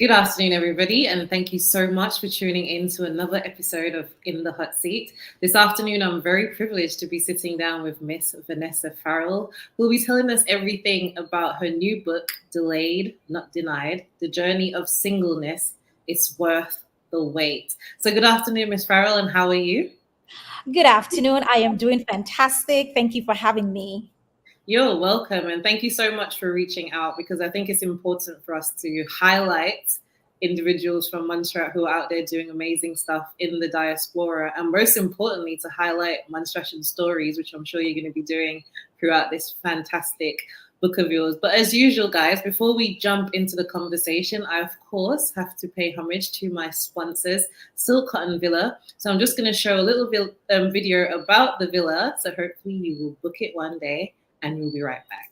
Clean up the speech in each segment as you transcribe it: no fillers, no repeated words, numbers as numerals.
Good afternoon, everybody, and thank you so much for tuning in to another episode of In the Hot Seat. This afternoon, I'm very privileged to be sitting down with Miss Vanessa Farrell, who will be telling us everything about her new book, Delayed, Not Denied, The Journey of Singleness. It's worth the wait. So good afternoon, Miss Farrell, and how are you? Good afternoon. I am doing fantastic. Thank you for having me. You're welcome, and thank you so much for reaching out because I think it's important for us to highlight individuals from Montserrat who are out there doing amazing stuff in the diaspora, and most importantly, to highlight Montserratian stories, which I'm sure you're going to be doing throughout this fantastic book of yours. But as usual, guys, before we jump into the conversation, I, of course, have to pay homage to my sponsors, Silk Cotton Villa. So I'm just going to show a little video about the villa, so hopefully you will book it one day, and we'll be right back.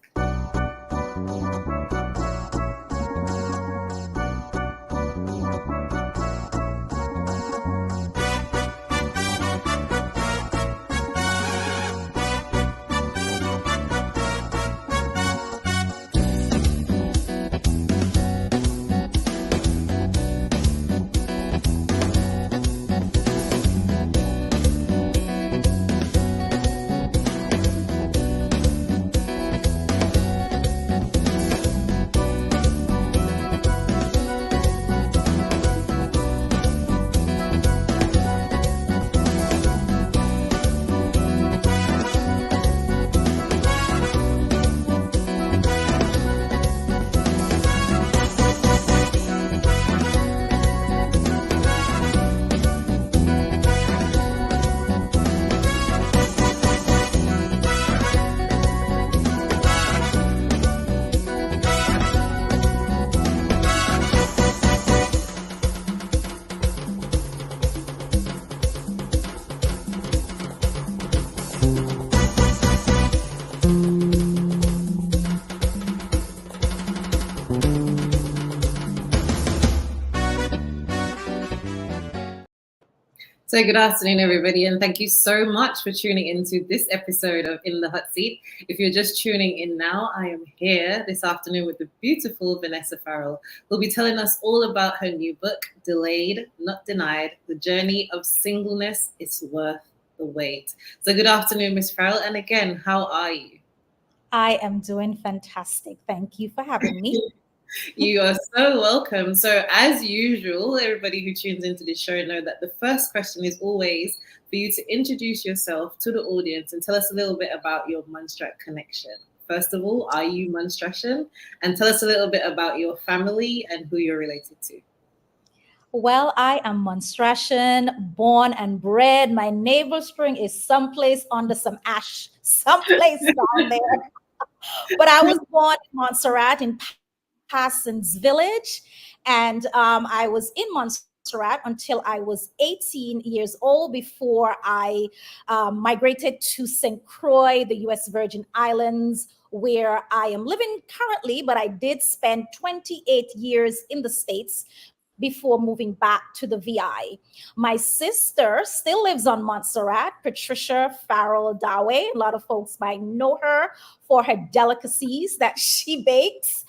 So good afternoon, everybody, and thank you so much for tuning into this episode of In the Hot Seat. If you're just tuning in now, I am here this afternoon with the beautiful Vanessa Farrell, who'll be telling us all about her new book, Delayed, Not Denied, The Journey of Singleness. It's worth the wait. So good afternoon, Miss Farrell, and again, how are you? I am doing fantastic. Thank you for having me. You are so welcome. So, as usual, everybody who tunes into this show know that the first question is always for you to introduce yourself to the audience and tell us a little bit about your Montserrat connection. First of all, are you Montserratian? And tell us a little bit about your family and who you're related to. Well, I am Montserratian, born and bred. My navel string is someplace under some ash, someplace down there. But I was born in Montserrat in Parsons Village, and I was in Montserrat until I was 18 years old before I migrated to St. Croix, the U.S. Virgin Islands, where I am living currently, but I did spend 28 years in the States before moving back to the VI. My sister still lives on Montserrat, Patricia Farrell Dawe. A lot of folks might know her for her delicacies that she bakes.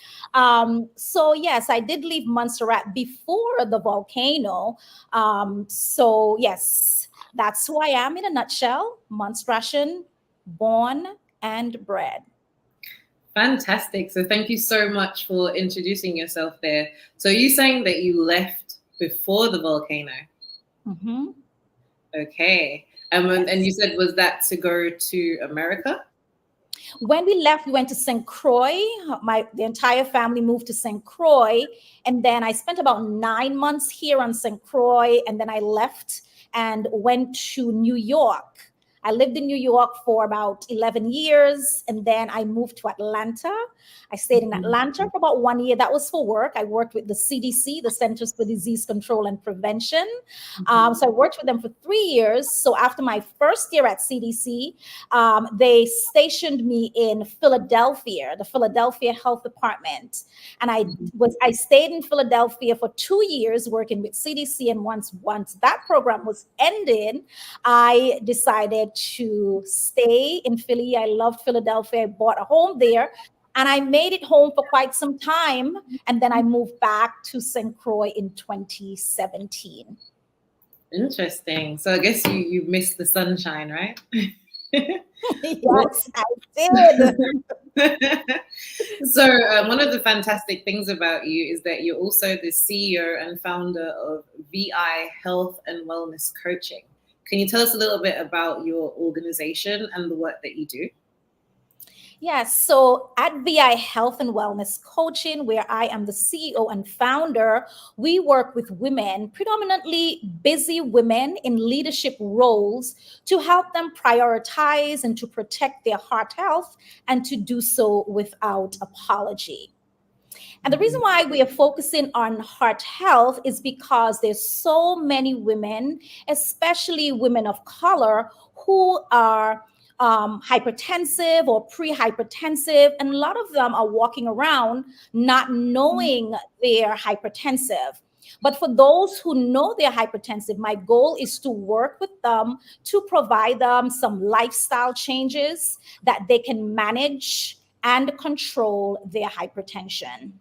So yes, I did leave Montserrat before the volcano. So yes, that's who I am in a nutshell. Montserratian, born and bred. Fantastic. So, thank you so much for introducing yourself there. So, you saying that you left before the volcano? Mhm. Okay. And Yes. you said, was that to go to America? When we left, we went to St. Croix. The entire family moved to St. Croix, and then I spent about 9 months here on St. Croix, and then I left and went to New York. I lived in New York for about 11 years, and then I moved to Atlanta. I stayed in Mhm. Atlanta for about 1 year. That was for work. I worked with the CDC, the Centers for Disease Control and Prevention. Mhm. So I worked with them for 3 years. So after my first year at CDC, they stationed me in Philadelphia, the Philadelphia Health Department, and I stayed in Philadelphia for 2 years working with CDC. And once that program was ended, I decided to stay in Philly. I loved Philadelphia. I bought a home there. And I made it home for quite some time. And then I moved back to St. Croix in 2017. Interesting. So I guess you missed the sunshine, right? Yes, I did. So one of the fantastic things about you is that you're also the CEO and founder of VI Health and Wellness Coaching. Can you tell us a little bit about your organization and the work that you do? Yes, so at VI Health and Wellness Coaching, where I am the CEO and founder, we work with women, predominantly busy women in leadership roles, to help them prioritize and to protect their heart health and to do so without apology. And the reason why we are focusing on heart health is because there's so many women, especially women of color, who are hypertensive or pre-hypertensive, and a lot of them are walking around not knowing they're hypertensive. But for those who know they're hypertensive, my goal is to work with them to provide them some lifestyle changes that they can manage and control their hypertension.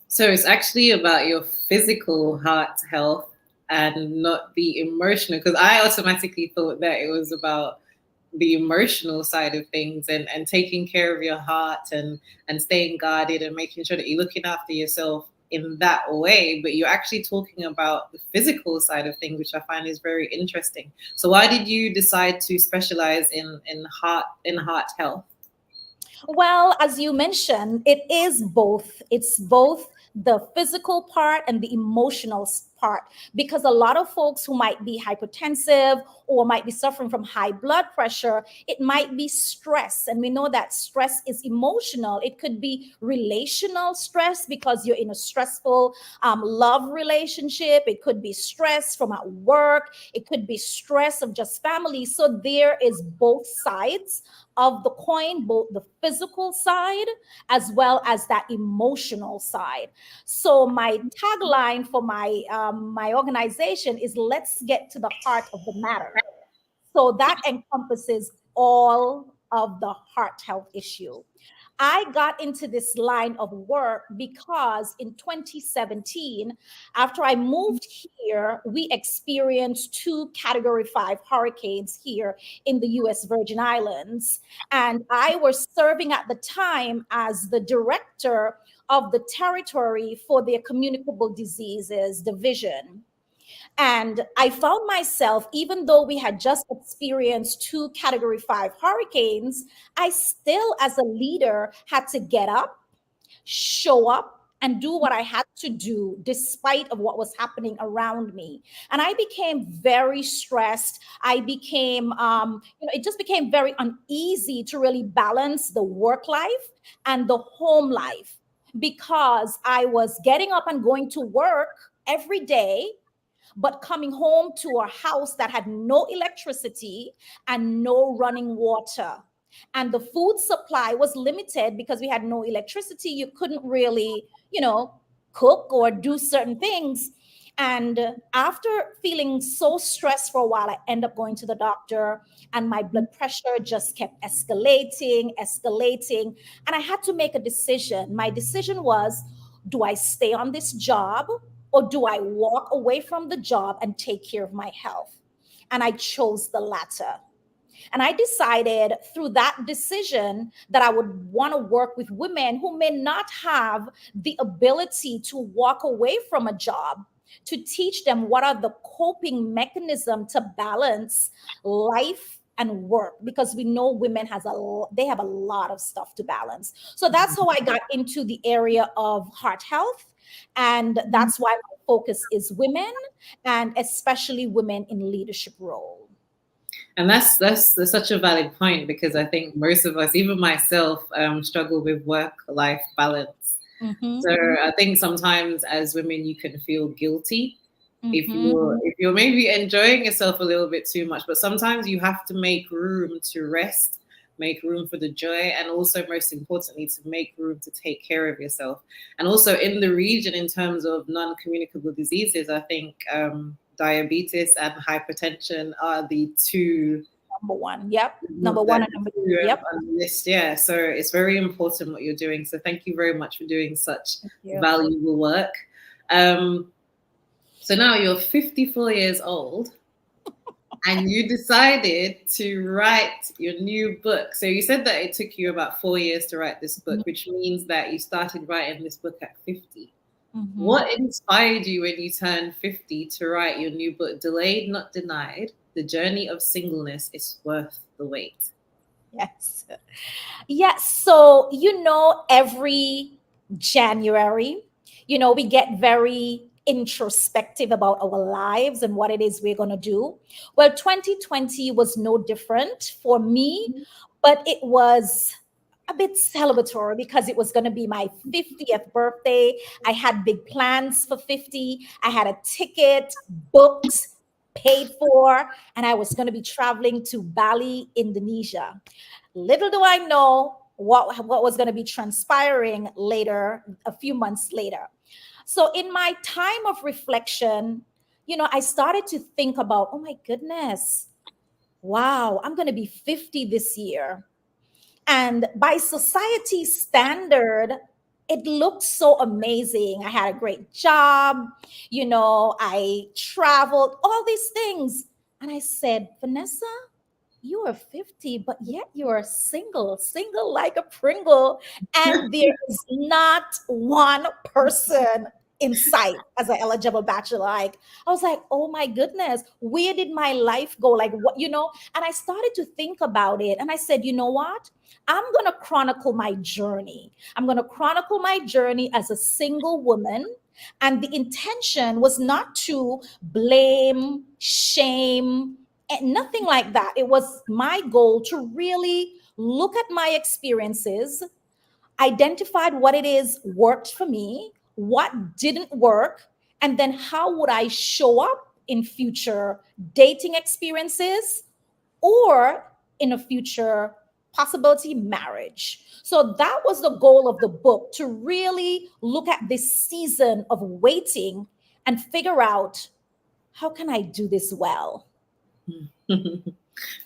So it's actually about your physical heart health and not the emotional, because I automatically thought that it was about the emotional side of things and taking care of your heart and staying guarded and making sure that you're looking after yourself in that way. But you're actually talking about the physical side of things, which I find is very interesting. So why did you decide to specialize in heart health? Well, as you mentioned, it is both. It's both the physical part and the emotional part, because a lot of folks who might be hypertensive or might be suffering from high blood pressure, it might be stress. And we know that stress is emotional. It could be relational stress because you're in a stressful love relationship. It could be stress from at work. It could be stress of just family. So there is both sides of the coin, both the physical side as well as that emotional side. So my tagline for my organization is "Let's get to the heart of the matter." So that encompasses all of the heart health issue. I got into this line of work because in 2017, after I moved here, we experienced two Category 5 hurricanes here in the US Virgin Islands. And I was serving at the time as the director of the territory for their communicable diseases division. And I found myself, even though we had just experienced two Category 5 hurricanes, I still, as a leader, had to get up, show up, and do what I had to do despite of what was happening around me. And I became very stressed. I became, it just became very uneasy to really balance the work life and the home life, because I was getting up and going to work every day, but coming home to a house that had no electricity and no running water. And the food supply was limited because we had no electricity. You couldn't really, cook or do certain things. And after feeling so stressed for a while, I ended up going to the doctor, and my blood pressure just kept escalating, escalating. And I had to make a decision. My decision was, do I stay on this job, or do I walk away from the job and take care of my health? And I chose the latter. And I decided through that decision that I would want to work with women who may not have the ability to walk away from a job, to teach them what are the coping mechanisms to balance life and work, because we know women they have a lot of stuff to balance. So that's how I got into the area of heart health, and that's why my focus is women, and especially women in leadership role. And that's such a valid point, because I think most of us, even myself, struggle with work-life balance. So Mm-hmm. I think sometimes as women you can feel guilty if Mm-hmm. you're maybe enjoying yourself a little bit too much. But sometimes you have to make room to rest, make room for the joy, and also most importantly to make room to take care of yourself. And also in the region, in terms of non-communicable diseases, I think diabetes and hypertension are the two number one. Yep. Number one That and number two. Yep. on the list, yeah. So it's very important what you're doing. So thank you very much for doing such Thank you. valuable work. Um, so now you're 54 years old and you decided to write your new book. So you said that it took you about 4 years to write this book, which means that you started writing this book at 50. What inspired you when you turned 50 to write your new book, Delayed Not Denied? The Journey of Singleness is Worth the Wait. Yes. Yes. So, every January, we get very introspective about our lives and what it is we're going to do. Well, 2020 was no different for me, but it was a bit celebratory because it was going to be my 50th birthday. I had big plans for 50. I had a ticket booked, paid for, and I was going to be traveling to Bali, Indonesia. Little do I know what was going to be transpiring later, a few months later. So in my time of reflection, I started to think about, oh my goodness, wow, I'm going to be 50 this year. And by society standard, it looked so amazing. I had a great job, I traveled, all these things. And I said, Vanessa, you are 50, but yet you are single like a Pringle. And there is not one person in sight as an eligible bachelor. I was like, oh my goodness, where did my life go? Like, what, and I started to think about it. And I said, you know what? I'm going to chronicle my journey. I'm going to chronicle my journey as a single woman. And the intention was not to blame, shame, and nothing like that. It was my goal to really look at my experiences, identified what it is worked for me, what didn't work, and then how would I show up in future dating experiences or in a future possibility marriage. So that was the goal of the book, to really look at this season of waiting and figure out, how can I do this well?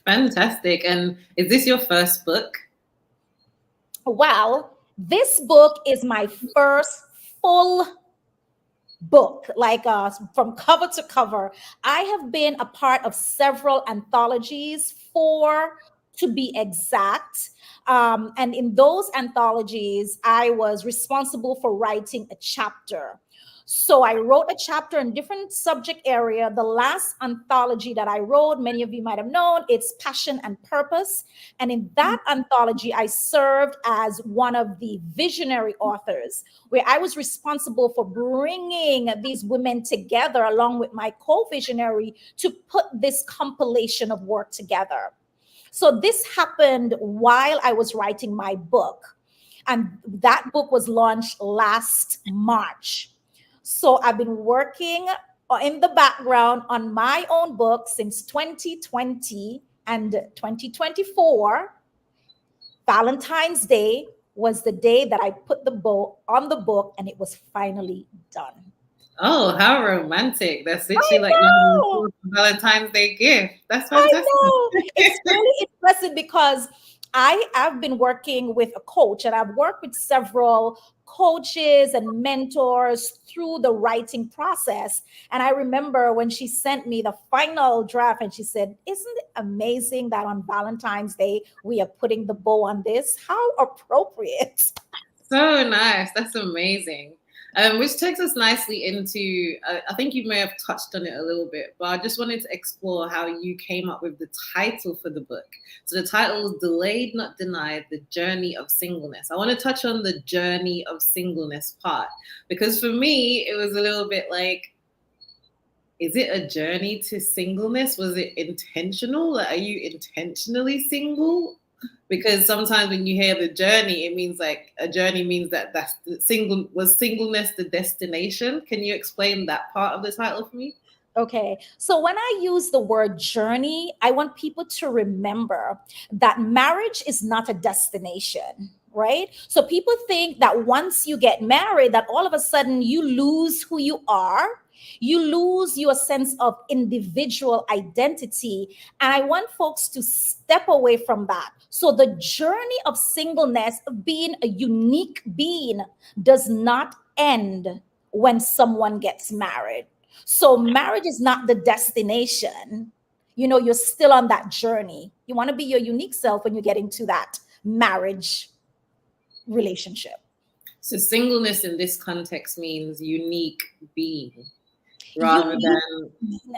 Fantastic. And is this your first book? Well, this book is my first full book, like from cover to cover. I have been a part of several anthologies, 4 to be exact. And in those anthologies, I was responsible for writing a chapter. So I wrote a chapter in different subject area. The last anthology that I wrote, many of you might have known, it's Passion and Purpose. And in that anthology, I served as one of the visionary authors, where I was responsible for bringing these women together along with my co-visionary to put this compilation of work together. So this happened while I was writing my book. And that book was launched last March. So I've been working in the background on my own book since 2020, and 2024. Valentine's Day was the day that I put the bow on the book, and it was finally done. Oh, how romantic. That's literally like your Valentine's Day gift. That's fantastic. I know. It's really impressive because I have been working with a coach, and I've worked with several coaches and mentors through the writing process. And I remember when she sent me the final draft and she said, isn't it amazing that on Valentine's Day, we are putting the bow on this? How appropriate. So nice. That's amazing. Which takes us nicely into, I think you may have touched on it a little bit, but I just wanted to explore how you came up with the title for the book. So the title is Delayed Not Denied, The Journey of Singleness. I want to touch on the journey of singleness part, because for me, it was a little bit like, is it a journey to singleness? Was it intentional? Like, are you intentionally single? Because sometimes when you hear the journey, it means like a journey means that that's the singleness the destination. Can you explain that part of the title for me? Okay, so when I use the word journey, I want people to remember that marriage is not a destination, right? So people think that once you get married, that all of a sudden you lose who you are You lose your sense of individual identity. And I want folks to step away from that. So the journey of singleness, of being a unique being, does not end when someone gets married. So marriage is not the destination. You're still on that journey. You want to be your unique self when you get into that marriage relationship. So singleness in this context means unique being rather Unique. than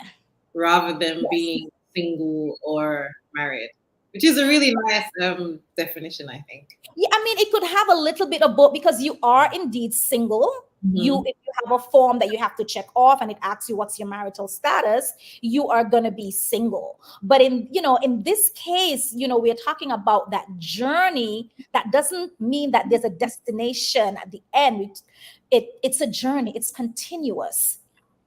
rather than Yes. being single or married, which is a really nice definition, I think. Yeah, I mean, it could have a little bit of both because you are indeed single. Mhm. If you have a form that you have to check off and it asks you what's your marital status, you are going to be single. But in this case, we're talking about that journey. That doesn't mean that there's a destination at the end. It's a journey. It's continuous.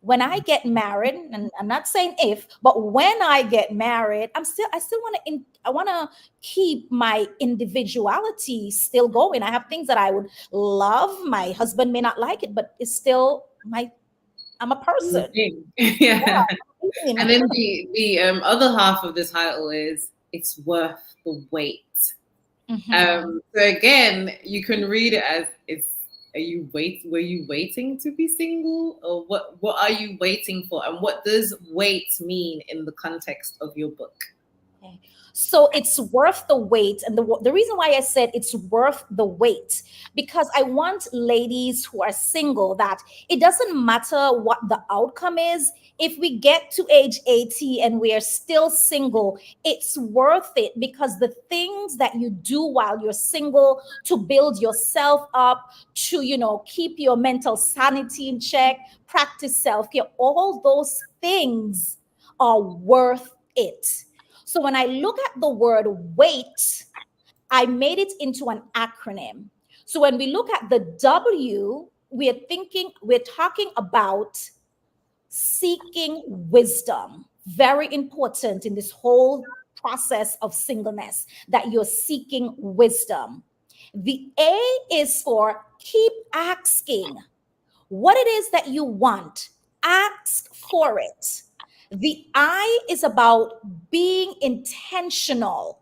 When I get married, and I'm not saying if, but when I get married, I still want to keep my individuality still going. I have things that I would love. My husband may not like it, but it's still I'm a person. Thing. Yeah. Yeah. And then the other half of the title is it's worth the wait. Mhm. So again, you can read it as it's were you waiting to be single, or what are you waiting for, and what does wait mean in the context of your book? Okay. So it's worth the wait. And the reason why I said it's worth the wait, because I want ladies who are single that it doesn't matter what the outcome is. If we get to age 80 and we are still single, it's worth it because the things that you do while you're single to build yourself up, to, keep your mental sanity in check, practice self-care, all those things are worth it. So when I look at the word wait, I made it into an acronym. So when we look at the W, we're talking about seeking wisdom. Very important in this whole process of singleness that you're seeking wisdom. The A is for keep asking what it is that you want, ask for it. The I is about being intentional.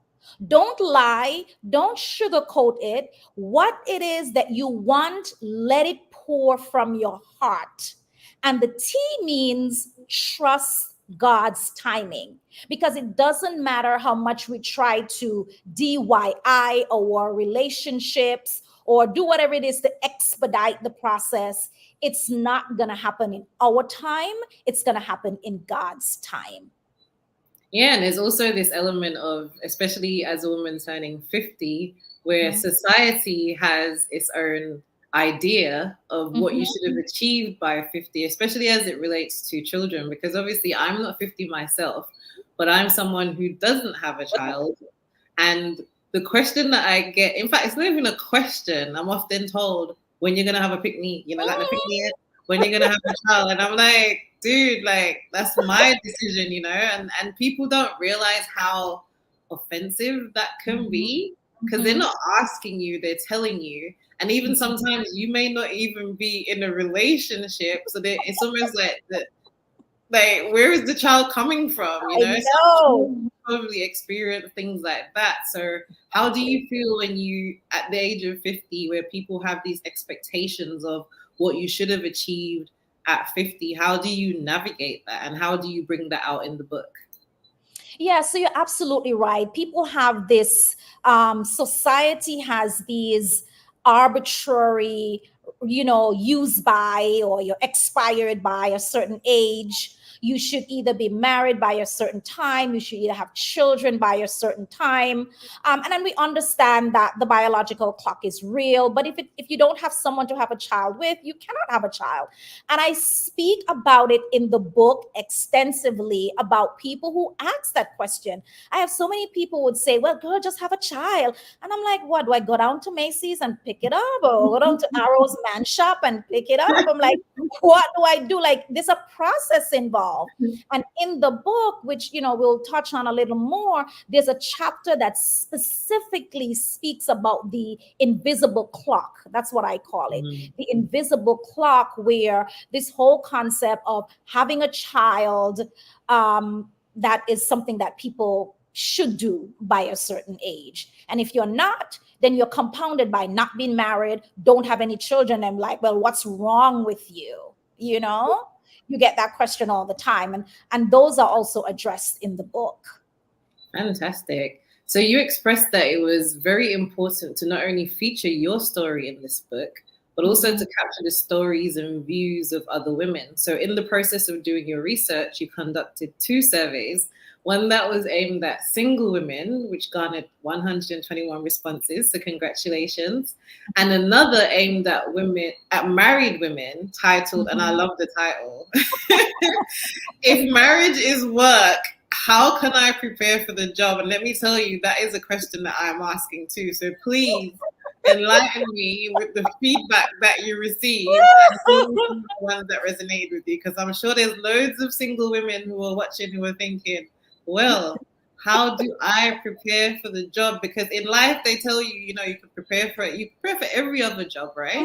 Don't lie, don't sugarcoat it. What it is that you want, let it pour from your heart. And the T means trust God's timing, because it doesn't matter how much we try to DIY our relationships or do whatever it is to expedite the process. It's not going to happen in our time. It's going to happen in God's time. Yeah, and there's also this element of, especially as a woman turning 50, where Mhm. society has its own idea of what you Mhm. should have achieved by 50, especially as it relates to children. Because obviously, I'm not 50 myself, but I'm someone who doesn't have a child. And the question that I get, in fact, it's not even a question. I'm often told, when you're going to have a picnic, you're not going to picnic yet, when you're going to have a child. And I'm like, dude, like, that's my decision, and people don't realize how offensive that can be, because they're Mhm. not asking you, they're telling you. And even sometimes you may not even be in a relationship. So it's almost like that, like, where is the child coming from? I know. Some probably experience things like that. So how do you feel when you, at the age of 50, where people have these expectations of what you should have achieved at 50? How do you navigate that, and how do you bring that out in the book? Yeah, so you're absolutely right. People have this, society has these arbitrary, use by, or you're expired by a certain age. You should either be married by a certain time, you should either have children by a certain time. And then we understand that the biological clock is real, but if you don't have someone to have a child with, you cannot have a child. And I speak about it in the book extensively about people who ask that question. I have so many people would say, well, girl, just have a child. And I'm like, what? Do I go down to Macy's and pick it up, or go down to Arrows postman shop and pick it up. I'm like, what do I do? Like, there's a process involved. And in the book, which, we'll touch on a little more, there's a chapter that specifically speaks about the invisible clock. That's what I call it. Mm. The invisible clock, where this whole concept of having a child, that is something that people should do by a certain age. And if you're not, then you're compounded by not being married, don't have any children. And like, well, what's wrong with you? You get that question all the time. And those are also addressed in the book. Fantastic. So you expressed that it was very important to not only feature your story in this book, but also to capture the stories and views of other women. So in the process of doing your research, you conducted 2 surveys, one that was aimed at single women, which garnered 121 responses, so congratulations, and another aimed at married women, titled, and I love the title, If Marriage is Work, how can I prepare for the job? And let me tell you, that is a question that I'm asking too. So please enlighten me with the feedback that you received and the ones that resonated with you, because I'm sure there's loads of single women who are watching who are thinking, well, how do I prepare for the job? Because in life they tell you, you can prepare for it. You prepare for every other job, right?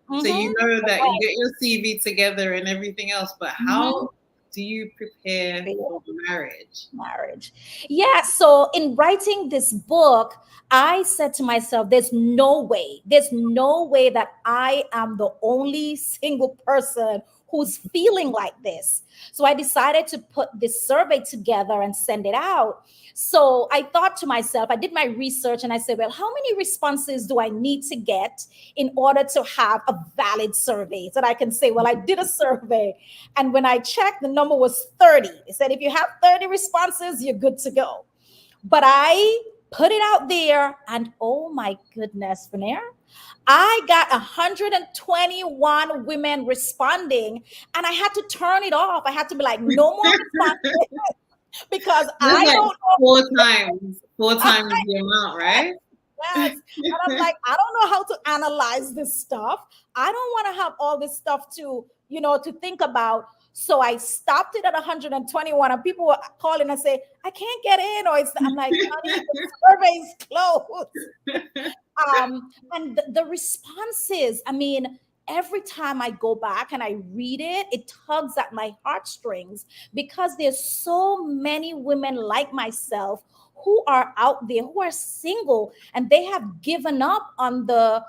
So you know that you get your CV together and everything else, but how do you prepare for marriage? Yeah. So in writing this book, I said to myself, there's no way that I am the only single person who's feeling like this. So I decided to put this survey together and send it out. So I thought to myself, I did my research and I said, well, how many responses do I need to get in order to have a valid survey so that I can say, well, I did a survey. And when I checked, the number was 30. It said, if you have 30 responses, you're good to go. But I put it out there, and oh my goodness, Vanessa, I got 121 women responding, and I had to turn it off. I had to be like, no more responses, because I don't know. Four times the amount, right? Yes. And I'm like, I don't know how to analyze this stuff. I don't want to have all this stuff to think about. So I stopped it at 121, and people were calling and say, I can't get in, or I'm like, honey, the survey's closed. And the responses, I mean, every time I go back and I read it, it tugs at my heartstrings, because there's so many women like myself who are out there, who are single, and they have given up on the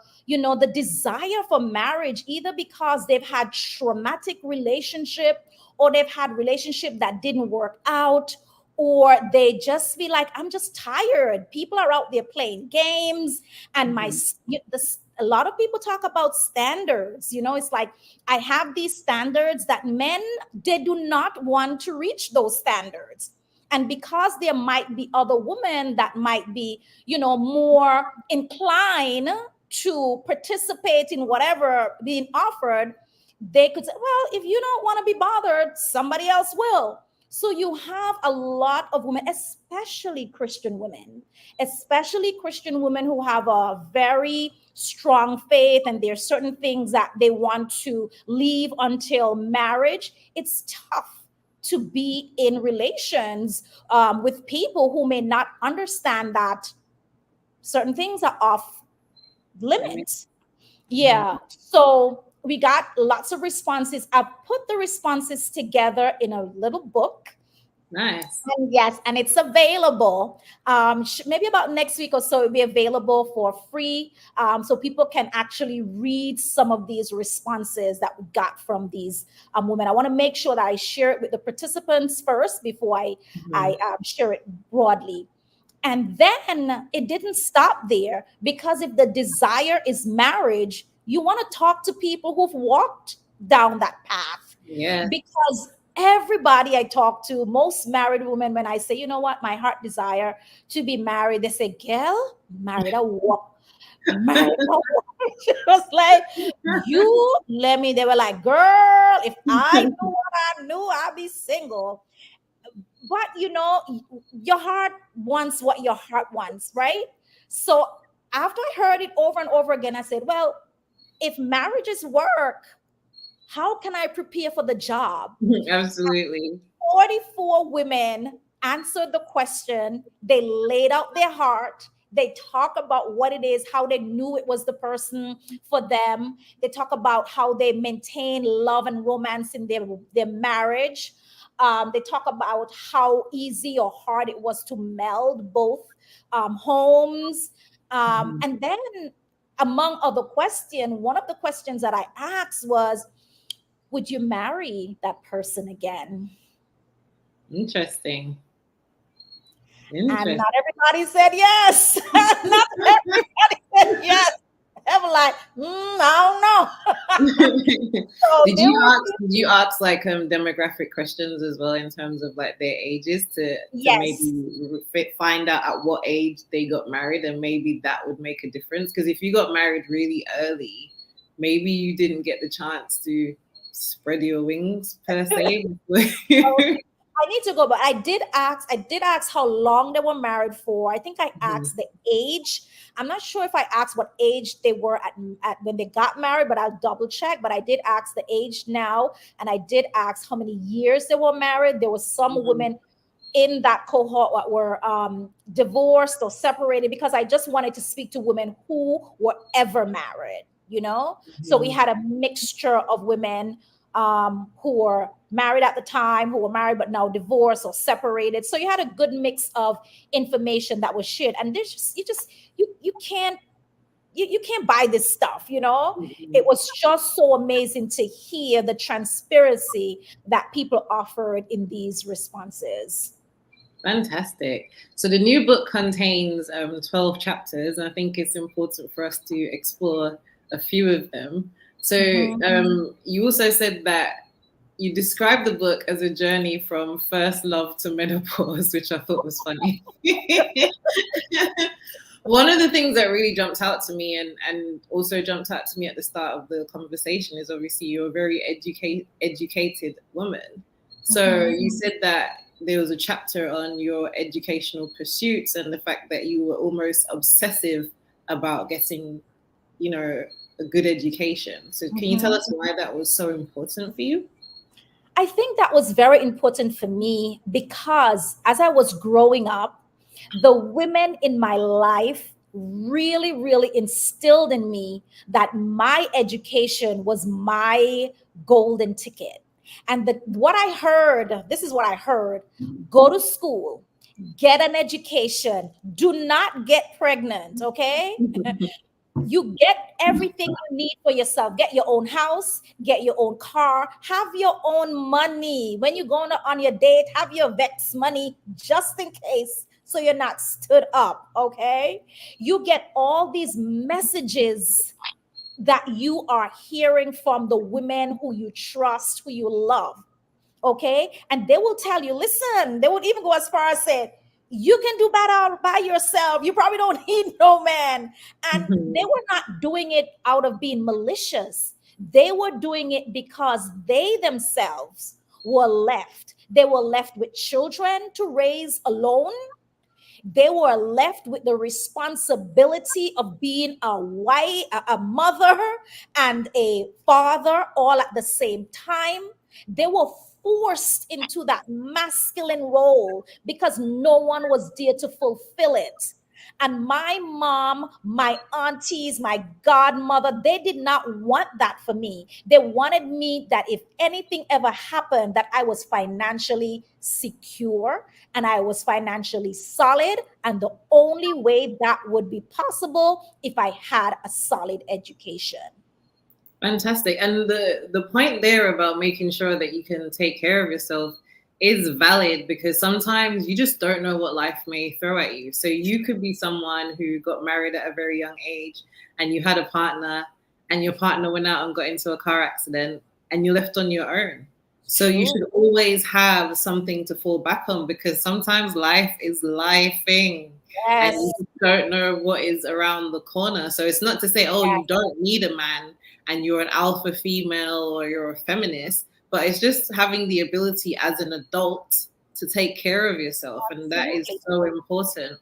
desire for marriage, either because they've had traumatic relationship, or they've had relationship that didn't work out, or they just feel like, I'm just tired. People are out there playing games, and a lot of people talk about standards. It's like, I have these standards that men, they do not want to reach those standards. And because there might be other women that might be, more inclined to participate in whatever being offered, they could say, well, if you don't want to be bothered, somebody else will. So you have a lot of women, especially Christian women who have a very strong faith, and there's certain things that they want to leave until marriage. It's tough to be in relations with people who may not understand that certain things are off limits. Yeah. So we got lots of responses. I put the responses together in a little book. Nice. And yes, and it's available. Maybe about next week or so, it'll be available for free, so people can actually read some of these responses that we got from these women. I want to make sure that I share it with the participants first before I share it broadly. And then it didn't stop there, because if the desire is marriage, you want to talk to people who've walked down that path. Yeah. Because everybody I talk to, most married women, when I say, you know what, my heart desire to be married, they say, girl, married a what? Married a what? She was like, you let me. They were like, girl, if I knew what I knew, I'd be single. But your heart wants what your heart wants, right? So after I heard it over and over again, I said, well, if marriages work, how can I prepare for the job? Absolutely. 44 women answered the question. They laid out their heart. They talk about what it is, how they knew it was the person for them. They talk about how they maintain love and romance in their marriage. They talk about how easy or hard it was to meld both homes. Mhm. And then, among other questions, one of the questions that I asked was, would you marry that person again? Interesting. And Interesting. not everybody said yes. Not everybody said yes. They were like, I don't know. So Did there you were ask like demographic questions as well in terms of like their ages to yes. maybe find out at what age they got married, and maybe that would make a difference? Because if you got married really early, maybe you didn't get the chance to spread your wings per se. I need to go, but I did ask how long they were married for. I think I Mhm. asked the age. I'm not sure if I asked what age they were at when they got married, but I'll double check. But I did ask the age now, and I did ask how many years they were married. There was some Mhm. women in that cohort that were divorced or separated, because I just wanted to speak to women who were ever married. So we Mhm. had a mixture of women who were married at the time, who were married but now divorced or separated. So you had a good mix of information that was shared. And there's you can't you can't buy this stuff. It Mhm. was just so amazing to hear the transparency that people offered in these responses. Fantastic. So the new book contains 12 chapters, and I think it's important for us to explore a few of them. So you also said that you described the book as a journey from first love to menopause, which I thought was funny. One of the things that really jumped out to me, and also jumped out to me at the start of the conversation, is obviously you're a very educated woman. So you Mhm. said that there was a chapter on your educational pursuits and the fact that you were almost obsessive about getting, a good education. So can you tell Mhm. us why that was so important for you? I think that was very important for me because as I was growing up, the women in my life really, really instilled in me that my education was my golden ticket. And what I heard, this is what I heard: go to school, get an education, do not get pregnant, okay? You get everything you need for yourself. Get your own house, get your own car, have your own money. When you're going on your date, have your vex money just in case, so you're not stood up, okay? You get all these messages that you are hearing from the women who you trust, who you love, okay? And they will tell you, listen, they would even go as far as say, you can do better by yourself. You probably don't need no man. And they were not doing it out of being malicious. They were doing it because they themselves were left. They were left with children to raise alone. They were left with the responsibility of being a wife, a mother, and a father all at the same time. They were forced into that masculine role because no one was there to fulfill it. And my mom, my aunties, my godmother, they did not want that for me. They wanted me that if anything ever happened, that I was financially secure and I was financially solid. And the only way that would be possible if I had a solid education. Fantastic. And the point there about making sure that you can take care of yourself is valid, because sometimes you just don't know what life may throw at you. So you could be someone who got married at a very young age and you had a partner, and your partner went out and got into a car accident and you're left on your own. So you True. should always have something to fall back on, because sometimes life is lifing and Yes. you just don't know what is around the corner. So it's not to say, oh, you don't need a man and you're an alpha female or you're a feminist, but it's just having the ability as an adult to take care of yourself, and that is Absolutely. so important.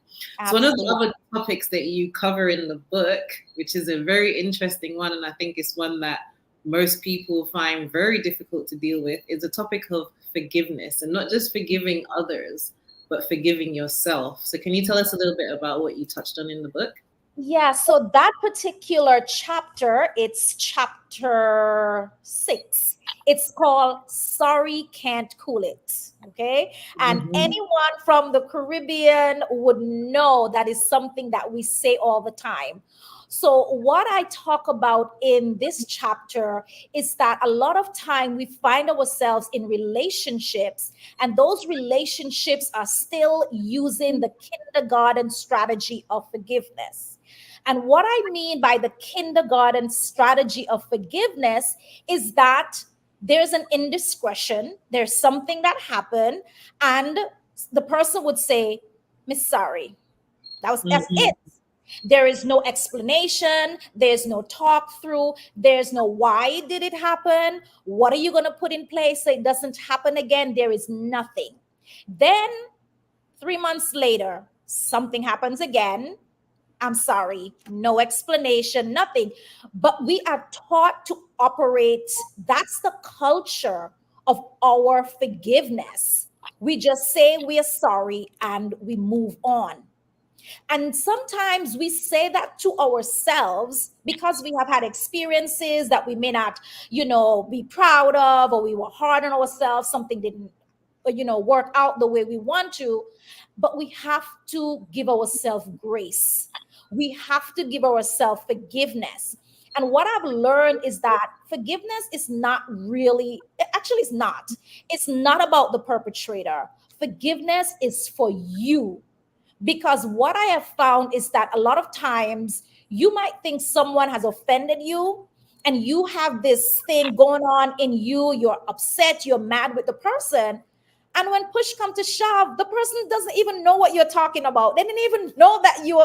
So one of the Absolutely. other topics that you cover in the book, which is a very interesting one, and I think it's one that most people find very difficult to deal with, is the topic of forgiveness, and not just forgiving others, but forgiving yourself. So can you tell us a little bit about what you touched on in the book? Yeah, so that particular chapter, it's chapter 6. It's called Sorry Can't Cool It. Okay. And Mhm. anyone from the Caribbean would know that is something that we say all the time. So, what I talk about in this chapter is that a lot of time we find ourselves in relationships, and those relationships are still using the kindergarten strategy of forgiveness. And what I mean by the kindergarten strategy of forgiveness is that there's an indiscretion, there's something that happened, and the person would say, Miss Sorry. That's Mhm. it. There is no explanation, there's no talk through, there's no why did it happen? What are you going to put in place so it doesn't happen again? There is nothing. Then 3 months later, something happens again. I'm sorry, no explanation, nothing. But we are taught to operate. That's the culture of our forgiveness. We just say we are sorry and we move on. And sometimes we say that to ourselves because we have had experiences that we may not, be proud of, or we were hard on ourselves, something didn't, work out the way we want to. But we have to give ourselves grace. We have to give ourselves forgiveness. And what I've learned is that forgiveness is not really, actually, it's not. It's not about the perpetrator. Forgiveness is for you, because what I have found is that a lot of times you might think someone has offended you, and you have this thing going on in you. You're upset, you're mad with the person. And when push comes to shove, the person doesn't even know what you're talking about. They didn't even know that you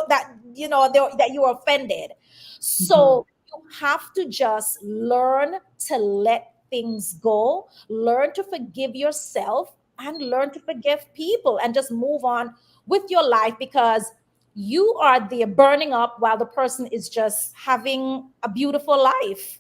were offended. Mhm. So you have to just learn to let things go, learn to forgive yourself, and learn to forgive people, and just move on with your life, because you are there burning up while the person is just having a beautiful life.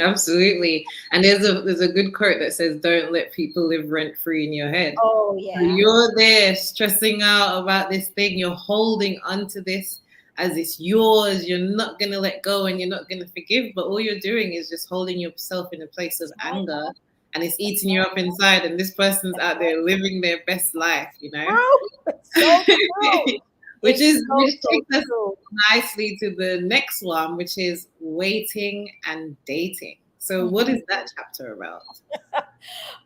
Absolutely. And there's a good quote that says, "Don't let people live rent free in your head." Oh, So yeah. you're there stressing out about this thing. You're holding onto this as it's yours. You're not gonna let go, and you're not gonna forgive. But all you're doing is just holding yourself in a place of That's right. anger, and it's That's eating you right. up inside. And this person's That's out right. there living their best life, Wow. It's so true. which It's is so, which so takes us true. nicely to the next one, which is waiting and dating. So, what Mhm. is that chapter about?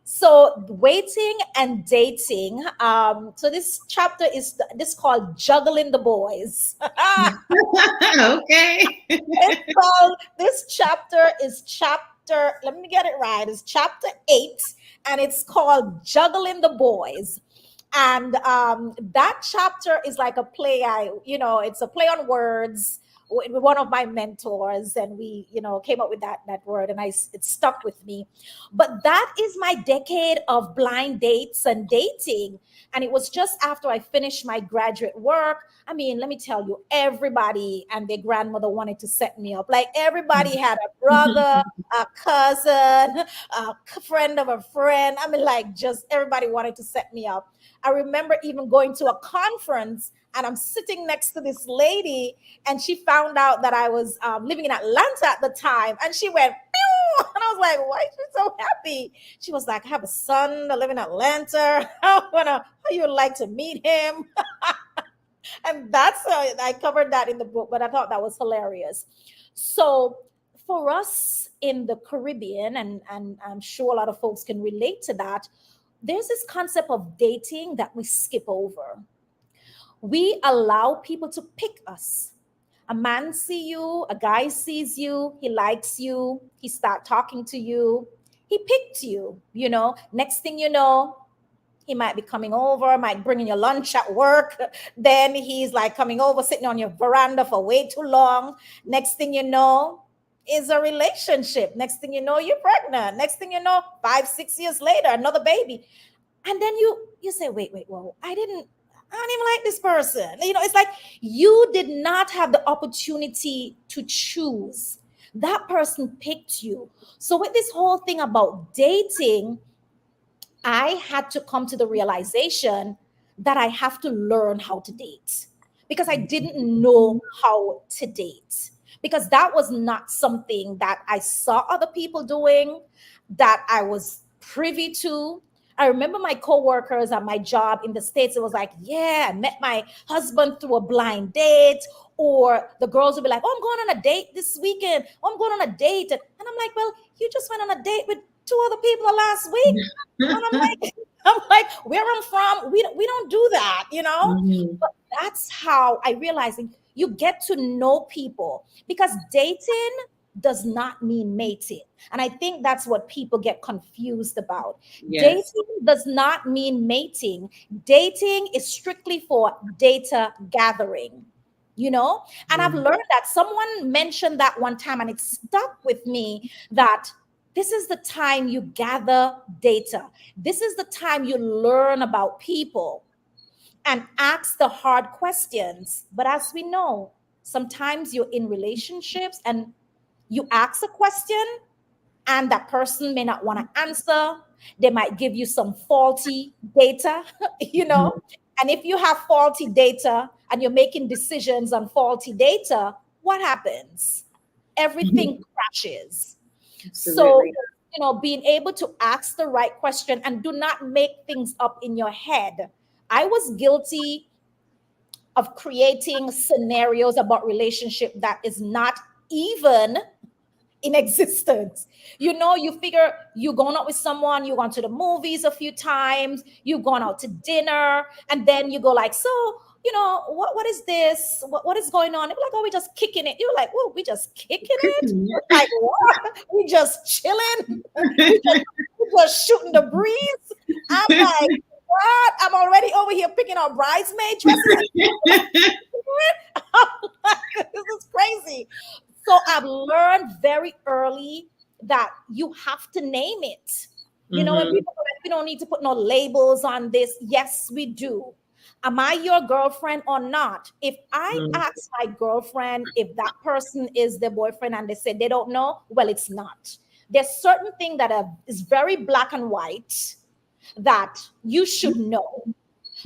So waiting and dating. So this chapter is this called juggling the boys. Okay. It's called, this chapter is chapter, let me get it right, it's chapter 8, and it's called Juggling the Boys. And that chapter is like a play, it's a play on words with one of my mentors, and we, came up with that word, and it stuck with me. But that is my decade of blind dates and dating. And it was just after I finished my graduate work. I mean, let me tell you, everybody and their grandmother wanted to set me up. Like, everybody had a brother, a cousin, a friend of a friend. I mean, like, just everybody wanted to set me up. I remember even going to a conference, and I'm sitting next to this lady, and she found out that I was living in Atlanta at the time, and she went, pew! And I was like, why is she so happy? She was like, I have a son that live in Atlanta. How you would like to meet him? And that's I covered that in the book, but I thought that was hilarious. So for us in the Caribbean, and I'm sure a lot of folks can relate to that, there's this concept of dating that we skip over. We allow people to pick us. A man see you, a guy sees you, he likes you, he start talking to you, he picked you, next thing you know, he might be coming over, might bring in your lunch at work. Then he's like coming over, sitting on your veranda for way too long. Next thing you know, is a relationship. Next thing you know, you're pregnant. Next thing you know, 5, 6 years later, another baby. And then you say, wait, whoa, I don't even like this person. It's like you did not have the opportunity to choose. That person picked you. So with this whole thing about dating, I had to come to the realization that I have to learn how to date because I didn't know how to date. Because that was not something that I saw other people doing, that I was privy to. I remember my coworkers at my job in the States, it was like, yeah, I met my husband through a blind date. Or the girls would be like, oh, I'm going on a date this weekend. Oh, I'm going on a date. And I'm like, well, you just went on a date with two other people last week. And I'm like, where I'm from, we don't do that. Mhm. But that's how I realized you get to know people, because dating does not mean mating. And I think that's what people get confused about. Yes. Dating does not mean mating. Dating is strictly for data gathering. And I've Mhm. learned that someone mentioned that one time and it stuck with me, that this is the time you gather data. This is the time you learn about people and ask the hard questions. But as we know, sometimes you're in relationships and you ask a question and that person may not want to answer. They might give you some faulty data, you Mhm. know. And if you have faulty data and you're making decisions on faulty data, what happens? Everything crashes. So, Absolutely. being able to ask the right question and do not make things up in your head. I was guilty of creating scenarios about relationship that is not even in existence. You figure you've gone out with someone, you've gone to the movies a few times, you've gone out to dinner, and then you go like, so, what is this? What is going on? They're like, oh, we just kicking it. You're like, oh, we just kicking it? Like, what? We just chilling? we just we just shooting the breeze? I'm like, what? I'm already over here picking out bridesmaid dresses. This is crazy. So I've learned very early that you have to name it. When Mhm. people go like, we don't need to put no labels on this. Yes, we do. Am I your girlfriend or not? If I Mhm. ask my girlfriend if that person is their boyfriend and they say they don't know, well, it's not. There's certain thing that is very black and white that you should know.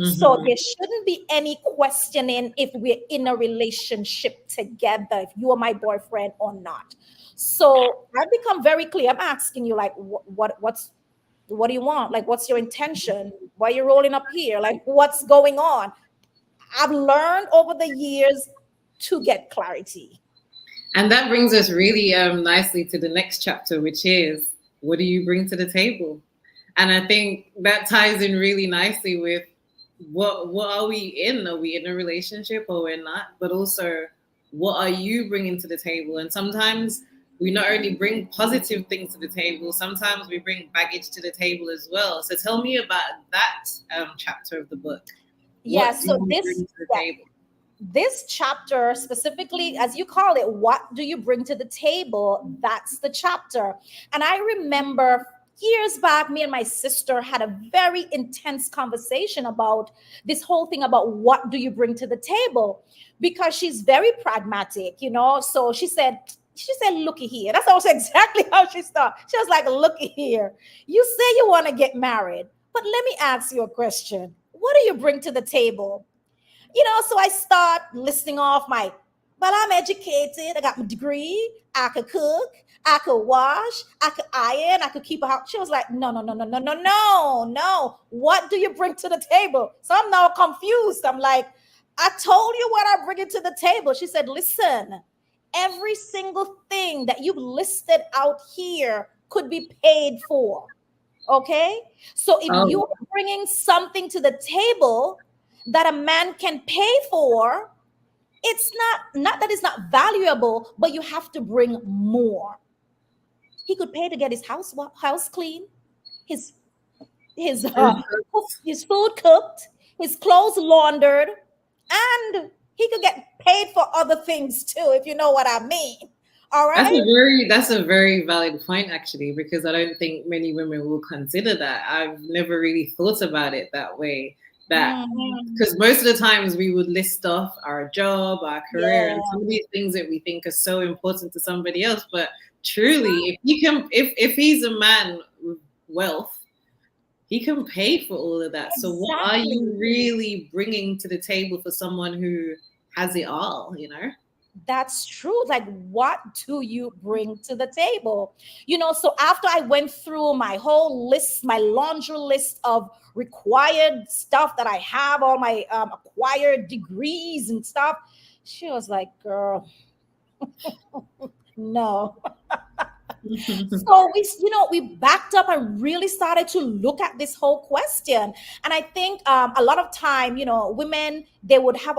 So Mhm. there shouldn't be any questioning if we're in a relationship together, if you are my boyfriend or not. So I've become very clear. I'm asking you, like, what do you want? Like, what's your intention? Why are you rolling up here? Like, what's going on? I've learned over the years to get clarity. And that brings us really nicely to the next chapter, which is, what do you bring to the table? And I think that ties in really nicely with what are we in? Are we in a relationship or we're not? But also, what are you bringing to the table? And sometimes we not only bring positive things to the table, sometimes we bring baggage to the table as well. So tell me about that chapter of the book. Yeah. What do So you this, bring to the yeah, table? this chapter specifically, as you call it, what do you bring to the table? That's the chapter. And I remember years back, me and my sister had a very intense conversation about this whole thing about what do you bring to the table, because she's very pragmatic, so she said, looky here. That's also exactly how she started. She was like, looky here, you say you want to get married, but let me ask you a question. What do you bring to the table? So I start listing off well, I'm educated, I got my degree, I could cook, I could wash, I could iron, I could keep a house. She was like, no, no, no, no, no, no, no, no. What do you bring to the table? So I'm now confused. I'm like, I told you what I'm bringing to the table. She said, listen, every single thing that you've listed out here could be paid for. Okay. So if Oh, you're bringing something to the table that a man can pay for, it's not that it's not valuable, but you have to bring more. He could pay to get his house clean, his his uh his food cooked, his clothes laundered, and he could get paid for other things too, if you know what I mean. All right. That's a very valid point actually, because I don't think many women will consider that. I've never really thought about it that way. That Mhm. because most of the times we would list off our job, our career, Yeah, and some of these things that we think are so important to somebody else. But truly, if you can, if he's a man with wealth, he can pay for all of that. So what are you exactly. really bringing to the table for someone who has it all? You know? That's true. Like, what do you bring to the table? So after I went through my whole list, my laundry list of required stuff that I have, all my acquired degrees and stuff, she was like, girl, no. So we backed up and really started to look at this whole question. And I think a lot of time, women, they would have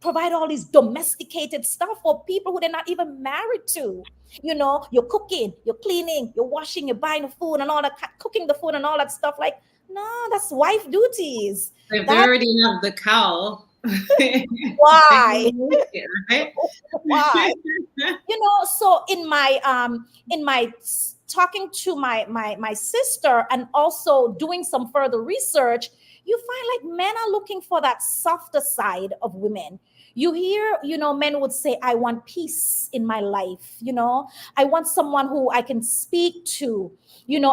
provide all these domesticated stuff for people who they're not even married to. You're cooking, you're cleaning, you're washing, you're buying the food and all that, cooking the food and all that stuff. Like, no, that's wife duties. If they That's already have the cow, they why. can milk it, right? Why? So in my talking to my sister and also doing some further research, you find like men are looking for that softer side of women. You hear, men would say, I want peace in my life. I want someone who I can speak to.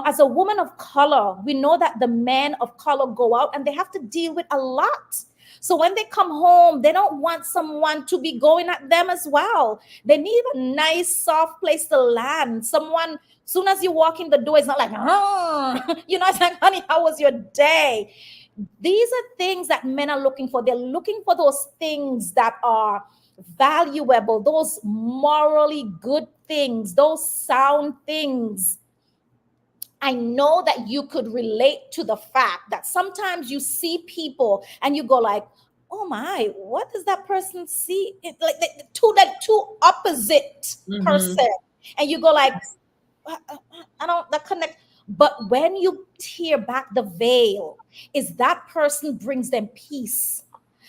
As a woman of color, we know that the men of color go out and they have to deal with a lot. So when they come home, they don't want someone to be going at them as well. They need a nice, soft place to land. Someone, soon as you walk in the door, it's not like, it's like, honey, how was your day? These are things that men are looking for. They're looking for those things that are valuable, those morally good things, those sound things. I know that you could relate to the fact that sometimes you see people and you go like, oh my, what does that person see? Like the two opposite Mm-hmm. person. And you go like, I don't that connect. But when you tear back the veil, is that person brings them peace.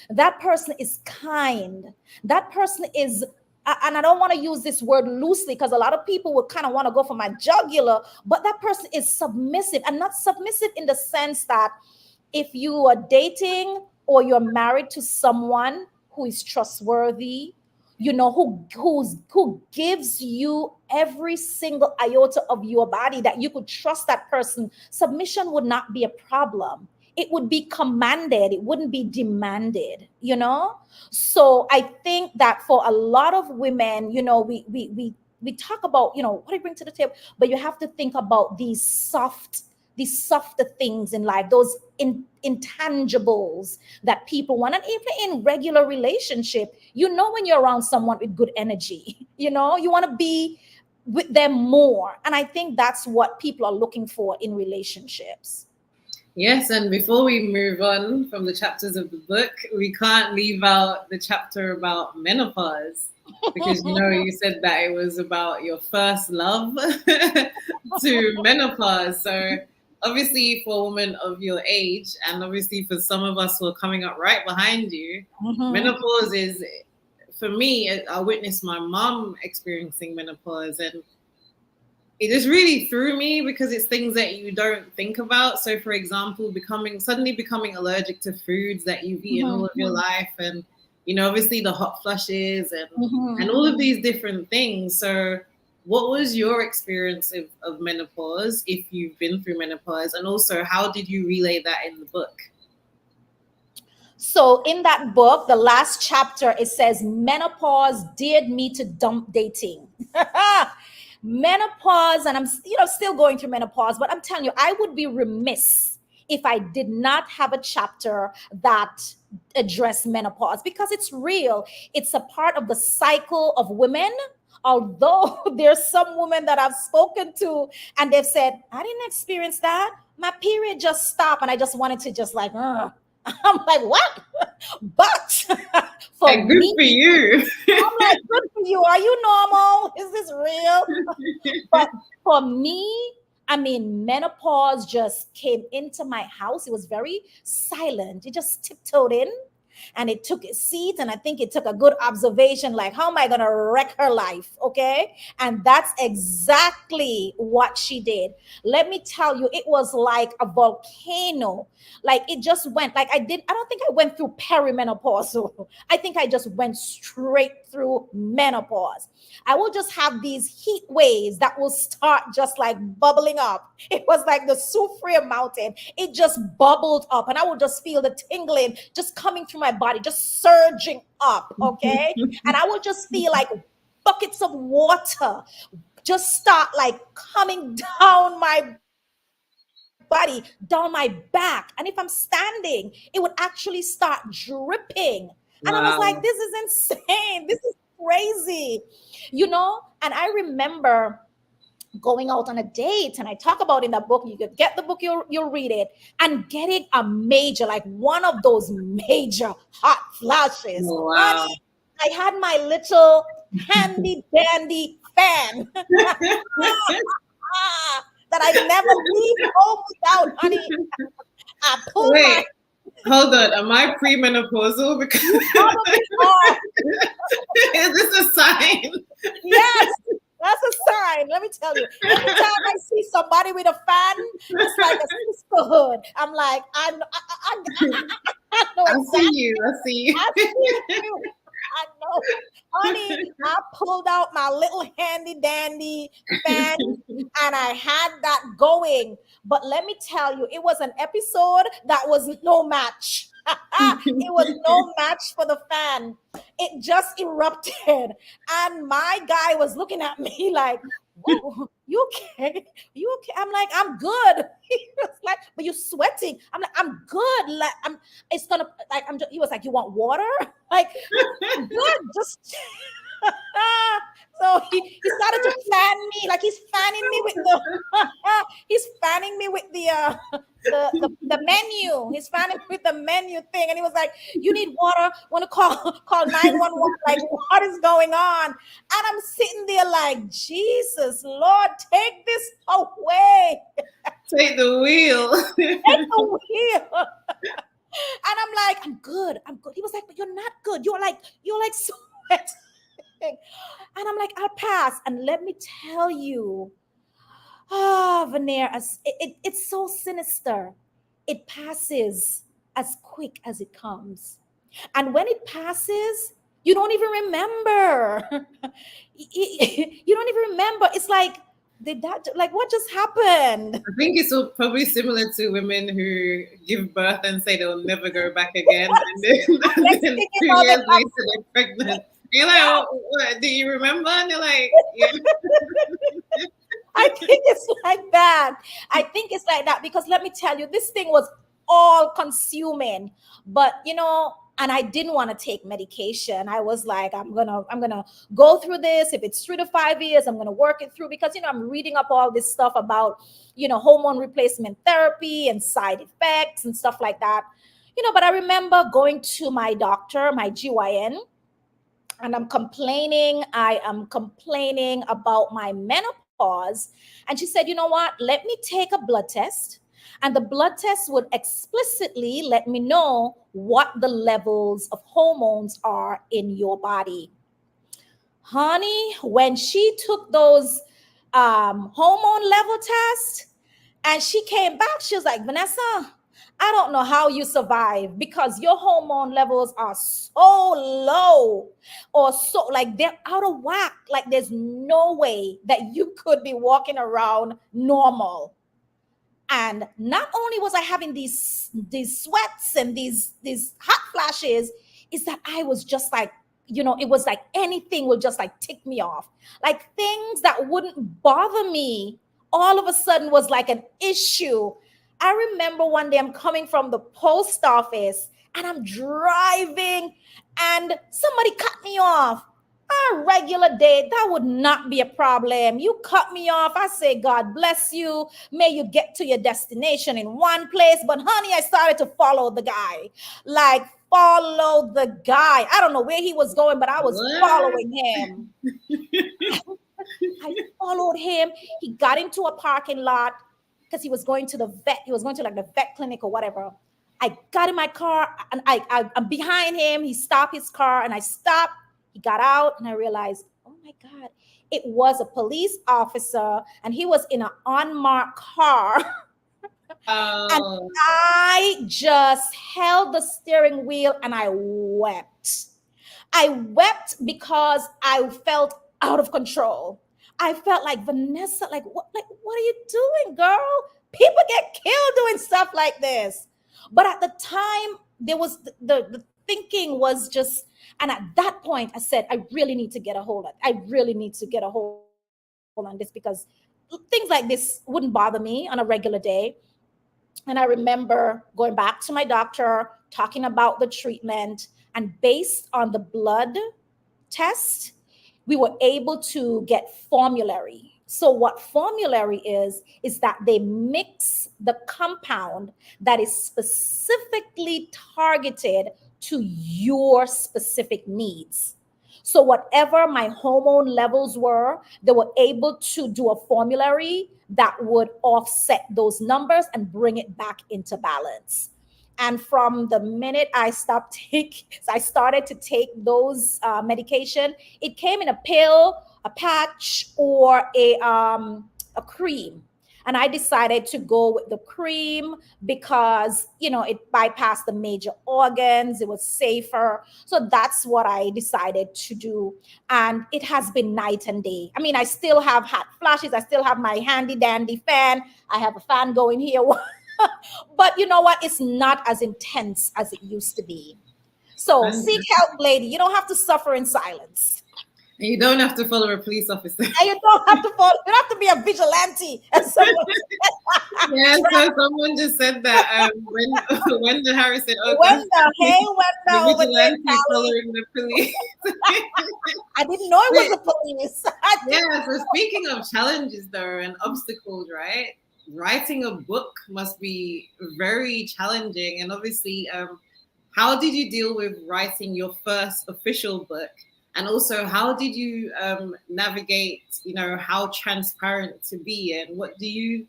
That person is kind. That person is, and I don't want to use this word loosely because a lot of people would kind of want to go for my jugular, but that person is submissive, and not submissive in the sense that if you are dating or you're married to someone who is trustworthy, who gives you every single iota of your body, that you could trust that person, submission would not be a problem. It would be commanded, it wouldn't be demanded. So I think that for a lot of women, we talk about, what do you bring to the table, but you have to think about these softer things in life, those intangibles that people want. And even in regular relationship, when you're around someone with good energy, you want to be with them more. And I think that's what people are looking for in relationships. Yes, and before we move on from the chapters of the book, we can't leave out the chapter about menopause, because you said that it was about your first love to menopause. So obviously for a woman of your age, and obviously for some of us who are coming up right behind you, Mhm. menopause is, for me, I witnessed my mom experiencing menopause, and it just really threw me because it's things that you don't think about. So, for example, suddenly becoming allergic to foods that you've eaten all of your Mhm. life, and obviously the hot flushes and Mhm. all of these different things. So, what was your experience of menopause, if you've been through menopause, and also how did you relay that in the book? So in that book, the last chapter, it says menopause dared me to dump dating. Menopause, and I'm still going through menopause, but I'm telling you, I would be remiss if I did not have a chapter that addressed menopause, because it's real. It's a part of the cycle of women. Although there's some women that I've spoken to and they've said, I didn't experience that. My period just stopped and I just wanted to just like, I'm like, what? But for Hey, good me, for you. I'm like, good for you. Are you normal? Is this real? But for me, I mean, menopause just came into my house. It was very silent. It just tiptoed in. and it took its seat, and I think it took a good observation, like, how am I going to wreck her life? Okay. And that's exactly what she did. Let me tell you, it was like a volcano. Like, it just went, like, I don't think I went through perimenopause. I think I just went straight through menopause. I will just have these heat waves that will start just like bubbling up. It was like the Soufrier mountain. It just bubbled up, and I would just feel the tingling just coming through my body, just surging up. Okay. And I would just feel like buckets of water just start like coming down my body, down my back. And if I'm standing, it would actually start dripping. And I was like, this is Wow. insane. This is crazy, And I remember going out on a date, and I talk about in the book, you could get the book, you'll read it, and getting a major, like one of those major hot flashes. Wow. Honey, I had my little handy dandy fan that I never leave home without, honey. I pulled my, Wait, hold on. Am I premenopausal? Because you probably are. is this a sign? Yes, that's a sign. Let me tell you. Every time I see somebody with a fan, it's like a sisterhood. I'm like, I know I see exactly. you. I see you. I see you. I know. Honey, I pulled out my little handy dandy fan, and I had that going. But let me tell you, it was an episode that was no match. It was no match for the fan. It just erupted. And my guy was looking at me like, whoa, you okay? You okay? I'm like, I'm good. He was like, but you're sweating. I'm like, I'm good. Like, it's gonna, like, he was like, you want water? Like, I'm good. Just so he started to fan me, like he's fanning me with the he's fanning me with the menu. He's fanning me with the menu thing, and he was like, "You need water? Want to call 911? Like, what is going on?" And I'm sitting there like, Jesus, Lord, take this away, Take the wheel. take the wheel. And I'm like, I'm good, I'm good. He was like, but you're not good. You're like sweating. And I'm like, I'll pass. And let me tell you, Veneer, it's so sinister. It passes as quick as it comes. And when it passes, you don't even remember. You don't even remember. It's like, like, what just happened? I think it's all probably similar to women who give birth and say they'll never go back again, and then, and Next then thing you 2 years later they're pregnant. And you're like, yeah, oh, what, do you remember? And they're like, yeah. I think it's like that. I think it's like that because let me tell you, this thing was all consuming. But and I didn't want to take medication. I was like, I'm gonna go through this. If it's 3 to 5 years, I'm gonna work it through because I'm reading up all this stuff about hormone replacement therapy and side effects and stuff like that. But I remember going to my doctor, my GYN, and I am complaining about my menopause. And she said, you know what? Let me take a blood test. And the blood test would explicitly let me know what the levels of hormones are in your body. Honey, when she took those hormone level tests and she came back, she was like, Vanessa, I don't know how you survive because your hormone levels are so low or so like they're out of whack. Like there's no way that you could be walking around normal. And not only was I having these sweats and these hot flashes, is that I was just like, it was like anything would just like tick me off. Like things that wouldn't bother me all of a sudden was like an issue. I remember one day I'm coming from the post office and I'm driving and somebody cut me off. A regular day, that would not be a problem. You cut me off. I say, God bless you. May you get to your destination in one place. But honey, I started to follow the guy. Like, follow the guy. I don't know where he was going, but I was What? following him. I followed him. He got into a parking lot because he was going to the vet. He was going to like the vet clinic or whatever. I got in my car and I'm behind him. He stopped his car and I stopped. He got out and I realized, oh my God, it was a police officer and he was in an unmarked car. And Oh, I just held the steering wheel and I wept. I wept because I felt out of control. I felt like, Vanessa, like what are you doing, girl? People get killed doing stuff like this. But at the time, there was the thinking was just, and at that point, I said, I really need to get a hold of it. I really need to get a hold on this because things like this wouldn't bother me on a regular day. And I remember going back to my doctor, talking about the treatment, and based on the blood test, we were able to get formulary. So what formulary is that they mix the compound that is specifically targeted to your specific needs. So whatever my hormone levels were, they were able to do a formulary that would offset those numbers and bring it back into balance. And from the minute I started to take those medication. It came in a pill, a patch, or a cream. And I decided to go with the cream because it bypassed the major organs. It was safer. So that's what I decided to do. And it has been night and day. I mean, I still have hot flashes. I still have my handy dandy fan. I have a fan going here. But you know what? It's not as intense as it used to be. So seek help, lady. You don't have to suffer in silence. you don't have to follow a police officer. And you don't have to fall, you don't have to be a vigilante, as someone said. Yeah, so someone just said that when the Harris said, "Oh, Wenda, hey the Wenda over there, vigilante Cali. following the police." I didn't know it was the police. Yeah. So speaking of challenges though and obstacles, right? Writing a book must be very challenging, and obviously, how did you deal with writing your first official book? And also, how did you navigate, how transparent to be, and what do you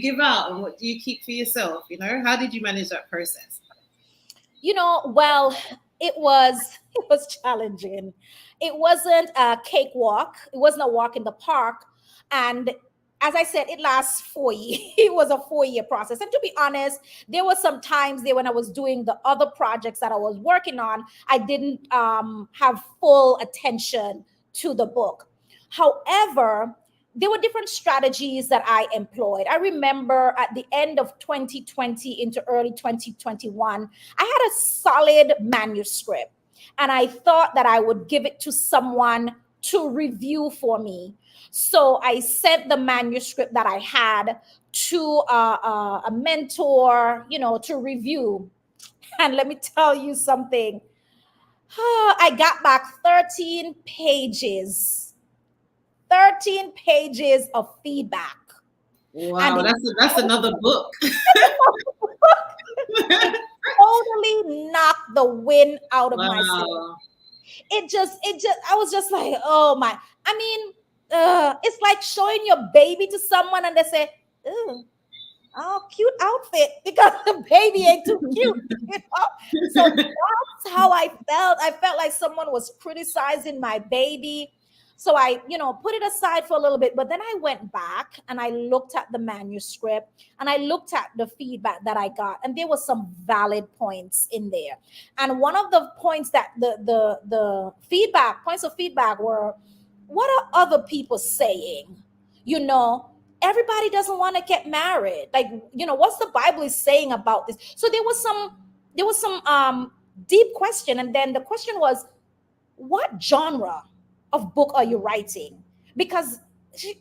give out and what do you keep for yourself? How did you manage that process? Well, it was challenging. It wasn't a cakewalk. It wasn't a walk in the park. And as I said, it lasts 4 years. It was a 4 year process. And to be honest, there were some times there when I was doing the other projects that I was working on, I didn't have full attention to the book. However, there were different strategies that I employed. I remember at the end of 2020 into early 2021, I had a solid manuscript and I thought that I would give it to someone to review for me. So I sent the manuscript that I had to a mentor, to review. And let me tell you something. I got back 13 pages 13 pages of feedback. And Wow, that's another book. it totally knocked the wind out of my sails. Wow. I was just like, oh my. I mean, it's like showing your baby to someone and they say, "Ooh, oh, cute outfit," because the baby ain't too cute. So that's how I felt. I felt like someone was criticizing my baby. So I, put it aside for a little bit, but then I went back and I looked at the manuscript and I looked at the feedback that I got, and there were some valid points in there. And one of the points that the feedback points of feedback were, what are other people saying? Everybody doesn't want to get married. Like, what's the Bible is saying about this? So there was some deep question, and then the question was, what genre of book are you writing? Because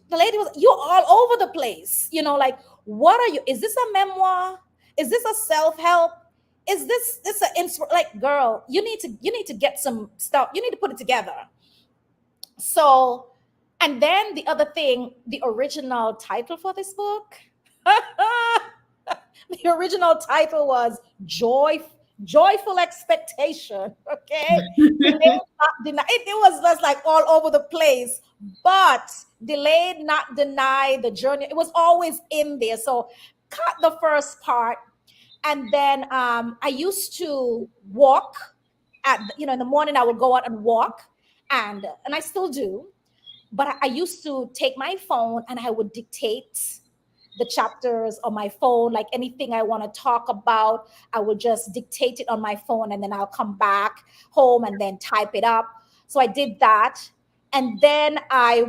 the lady was, you're all over the place. Like, what are you? Is this a memoir? Is this a self-help? Is this an like, girl, you need to get some stuff. You need to put it together. So, and then the other thing, the original title for this book, the original title was Joyful Expectation. Okay. Delayed, not deny. It was just like all over the place, but delayed, not deny the journey. It was always in there. So cut the first part. And then I used to walk in the morning. I would go out and walk, and I still do. But I used to take my phone and I would dictate the chapters on my phone, like anything I want to talk about, I would just dictate it on my phone, and then I'll come back home and then type it up. So I did that. And then I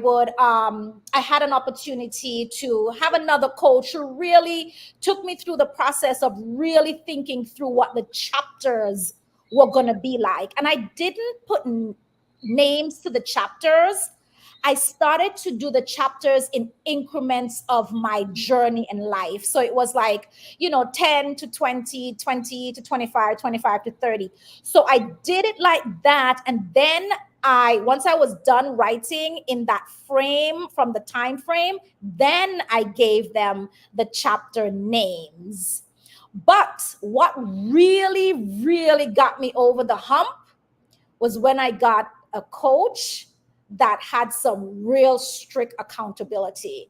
had an opportunity to have another coach who really took me through the process of really thinking through what the chapters were going to be like. And I didn't put names to the chapters. I started to do the chapters in increments of my journey in life. So it was like, 10 to 20, 20 to 25, 25 to 30. So I did it like that. And then once I was done writing in that frame, from the time frame, then I gave them the chapter names. But what really, really got me over the hump was when I got a coach that had some real strict accountability.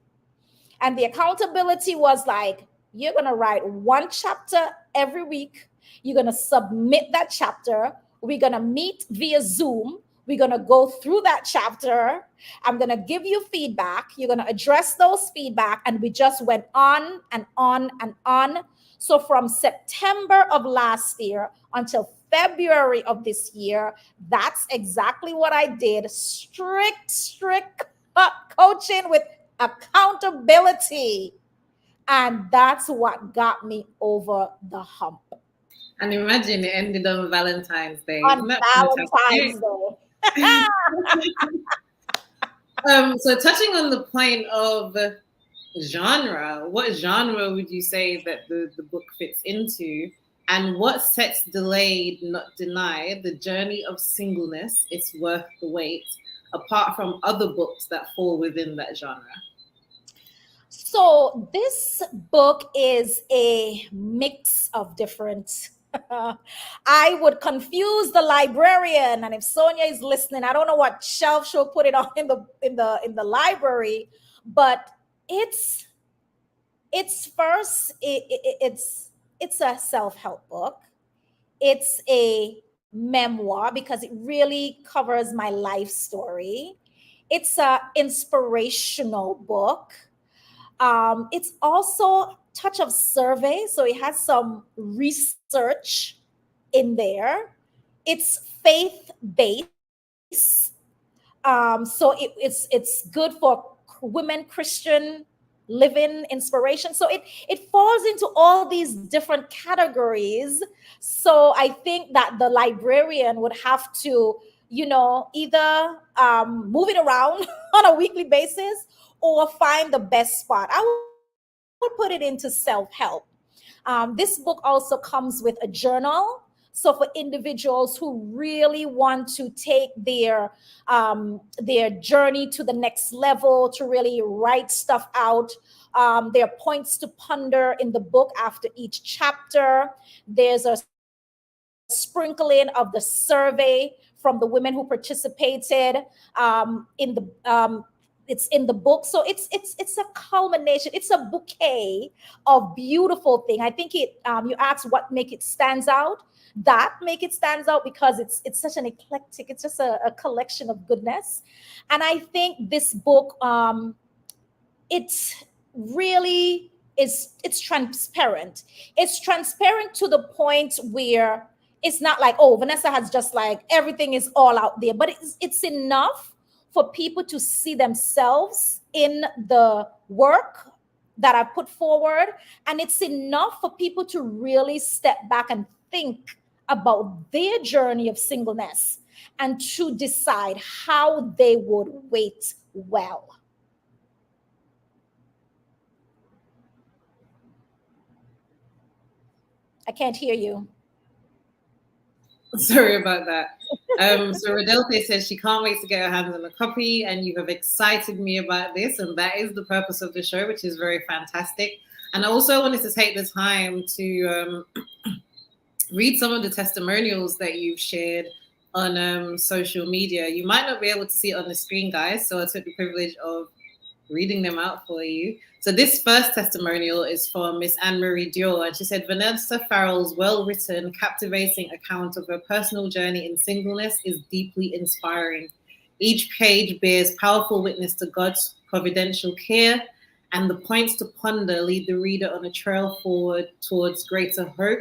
And the accountability was like, you're going to write one chapter every week. You're going to submit that chapter. We're going to meet via Zoom. We're going to go through that chapter. I'm going to give you feedback. You're going to address those feedback. And we just went on and on and on. So from September of last year until February of this year, that's exactly what I did. Strict coaching with accountability. And that's what got me over the hump. And imagine it ended on Valentine's Day. On Isn't that Valentine's Day. So touching on the point of genre, what genre would you say that the book fits into? And what sets Delayed, Not Denied, The Journey of Singleness, It's Worth the Wait, apart from other books that fall within that genre? So this book is a mix of different. I would confuse the librarian, and if Sonia is listening, I don't know what shelf she'll put it on in the library, but it's first it's a self-help book. It's a memoir because it really covers my life story. It's a inspirational book. It's also touch of survey, so it has some research in there. It's faith based, so it's good for women Christian living inspiration. So it falls into all these different categories. So I think that the librarian would have to, either move it around on a weekly basis or find the best spot. I would put it into self-help. This book also comes with a journal. So for individuals who really want to take their journey to the next level, to really write stuff out, there are points to ponder in the book after each chapter. There's a sprinkling of the survey from the women who participated it's in the book. So it's a culmination. It's a bouquet of beautiful thing. I think you asked what make it stands out. That make it stands out because it's such an eclectic. It's just a collection of goodness. And I think this book it's really it's transparent. It's transparent to the point where it's not like, oh, Vanessa has just like everything is all out there, but it's enough for people to see themselves in the work that I put forward. And it's enough for people to really step back and think about their journey of singleness and to decide how they would wait well. I can't hear you. Sorry about that. So Rodelfe says she can't wait to get her hands on a copy, and you have excited me about this, and that is the purpose of the show, which is very fantastic. And I also wanted to take the time to read some of the testimonials that you've shared on social media. You might not be able to see it on the screen, guys, so I took the privilege of reading them out for you. So this first testimonial is from Miss Anne-Marie Dior, and she said, Vanessa Farrell's well-written, captivating account of her personal journey in singleness is deeply inspiring. Each page bears powerful witness to God's providential care, and the points to ponder lead the reader on a trail forward towards greater hope,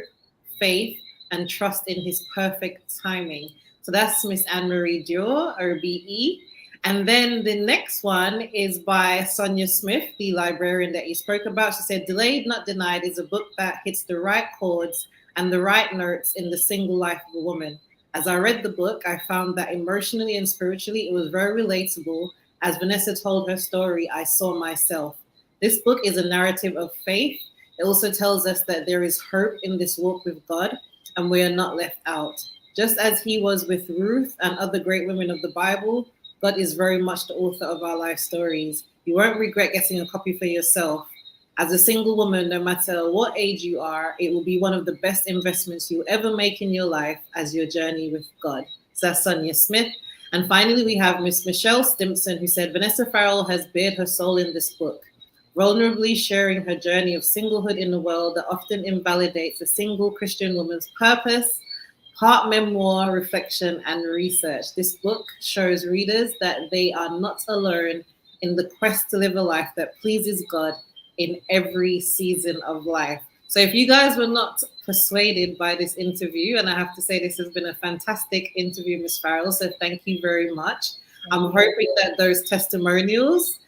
faith, and trust in his perfect timing. So that's Miss Anne-Marie Dior, OBE. And then the next one is by Sonia Smith, the librarian that you spoke about. She said, Delayed Not Denied is a book that hits the right chords and the right notes in the single life of a woman. As I read the book, I found that emotionally and spiritually it was very relatable. As Vanessa told her story, I saw myself. This book is a narrative of faith. It also tells us that there is hope in this walk with God and we are not left out. Just as he was with Ruth and other great women of the Bible, God is very much the author of our life stories. You won't regret getting a copy for yourself. As a single woman, no matter what age you are, it will be one of the best investments you'll ever make in your life as your journey with God. So that's Sonia Smith. And finally, we have Miss Michelle Stimpson, who said, Vanessa Farrell has bared her soul in this book, vulnerably sharing her journey of singlehood in a world that often invalidates a single Christian woman's purpose. Part memoir, reflection, and research. This book shows readers that they are not alone in the quest to live a life that pleases God in every season of life. So if you guys were not persuaded by this interview, and I have to say this has been a fantastic interview, Ms. Farrell, so thank you very much. I'm hoping that those testimonials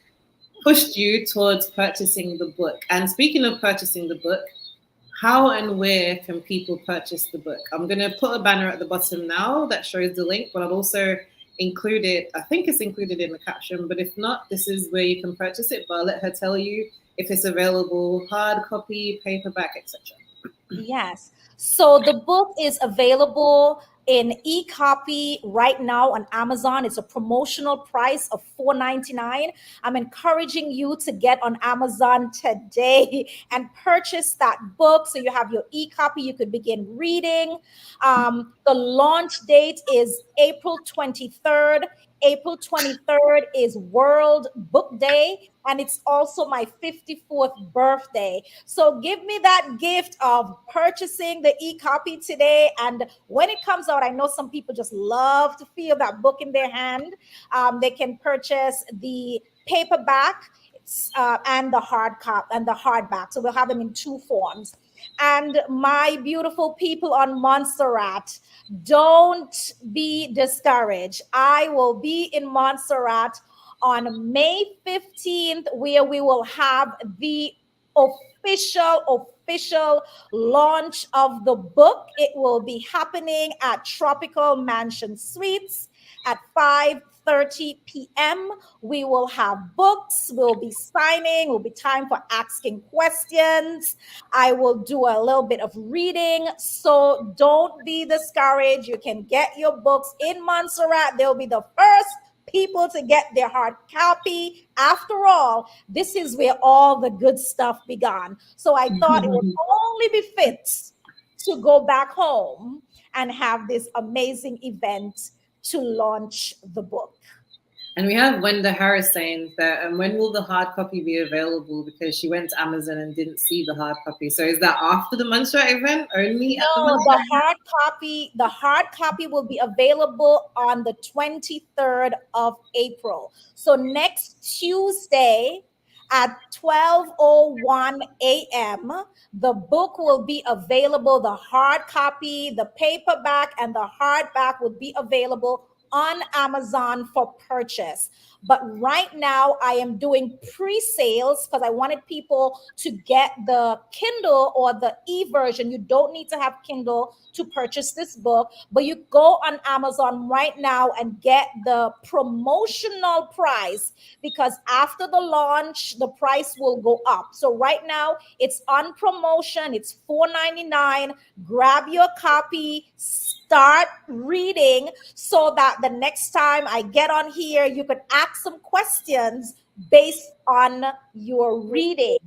pushed you towards purchasing the book. And speaking of purchasing the book, how and where can people purchase the book? I'm going to put a banner at the bottom now that shows the link, but I'll also include it. I think it's included in the caption, but if not, this is where you can purchase it. But I'll let her tell you if it's available, hard copy, paperback, etc. Yes. So the book is available in e-copy right now on Amazon. It's a promotional price of $4.99. I'm encouraging you to get on Amazon today and purchase that book so you have your e-copy. You could begin reading. The launch date is April 23rd. April 23rd is World Book Day, and it's also my 54th birthday. So give me that gift of purchasing the e-copy today. And when it comes out, I know some people just love to feel that book in their hand. They can purchase the paperback and the hardback. So we'll have them in two forms. And my beautiful people on Montserrat, don't be discouraged. I will be in Montserrat on May 15th, where we will have the official launch of the book. It will be happening at Tropical Mansion Suites at 5:30 p.m. We will have books, we'll be signing, will be time for asking questions. I will do a little bit of reading. So don't be discouraged. You can get your books in Montserrat. They'll be the first people to get their hard copy. After all, this is where all the good stuff began. So I thought it would only be fit to go back home and have this amazing event to launch the book. And we have Wenda Harris saying that, when will the hard copy be available? Because she went to Amazon and didn't see the hard copy. So is that after the Montserrat event only? No, the hard copy will be available on the 23rd of April. So next Tuesday at 12:01 a.m., the book will be available. The hard copy, the paperback, and the hardback will be available on Amazon for purchase. But right now, I am doing pre-sales because I wanted people to get the Kindle or the e-version. You don't need to have Kindle to purchase this book, but you go on Amazon right now and get the promotional price, because after the launch, the price will go up. So right now, it's on promotion. It's $4.99. Grab your copy, start reading, so that the next time I get on here, you could ask some questions based on your reading.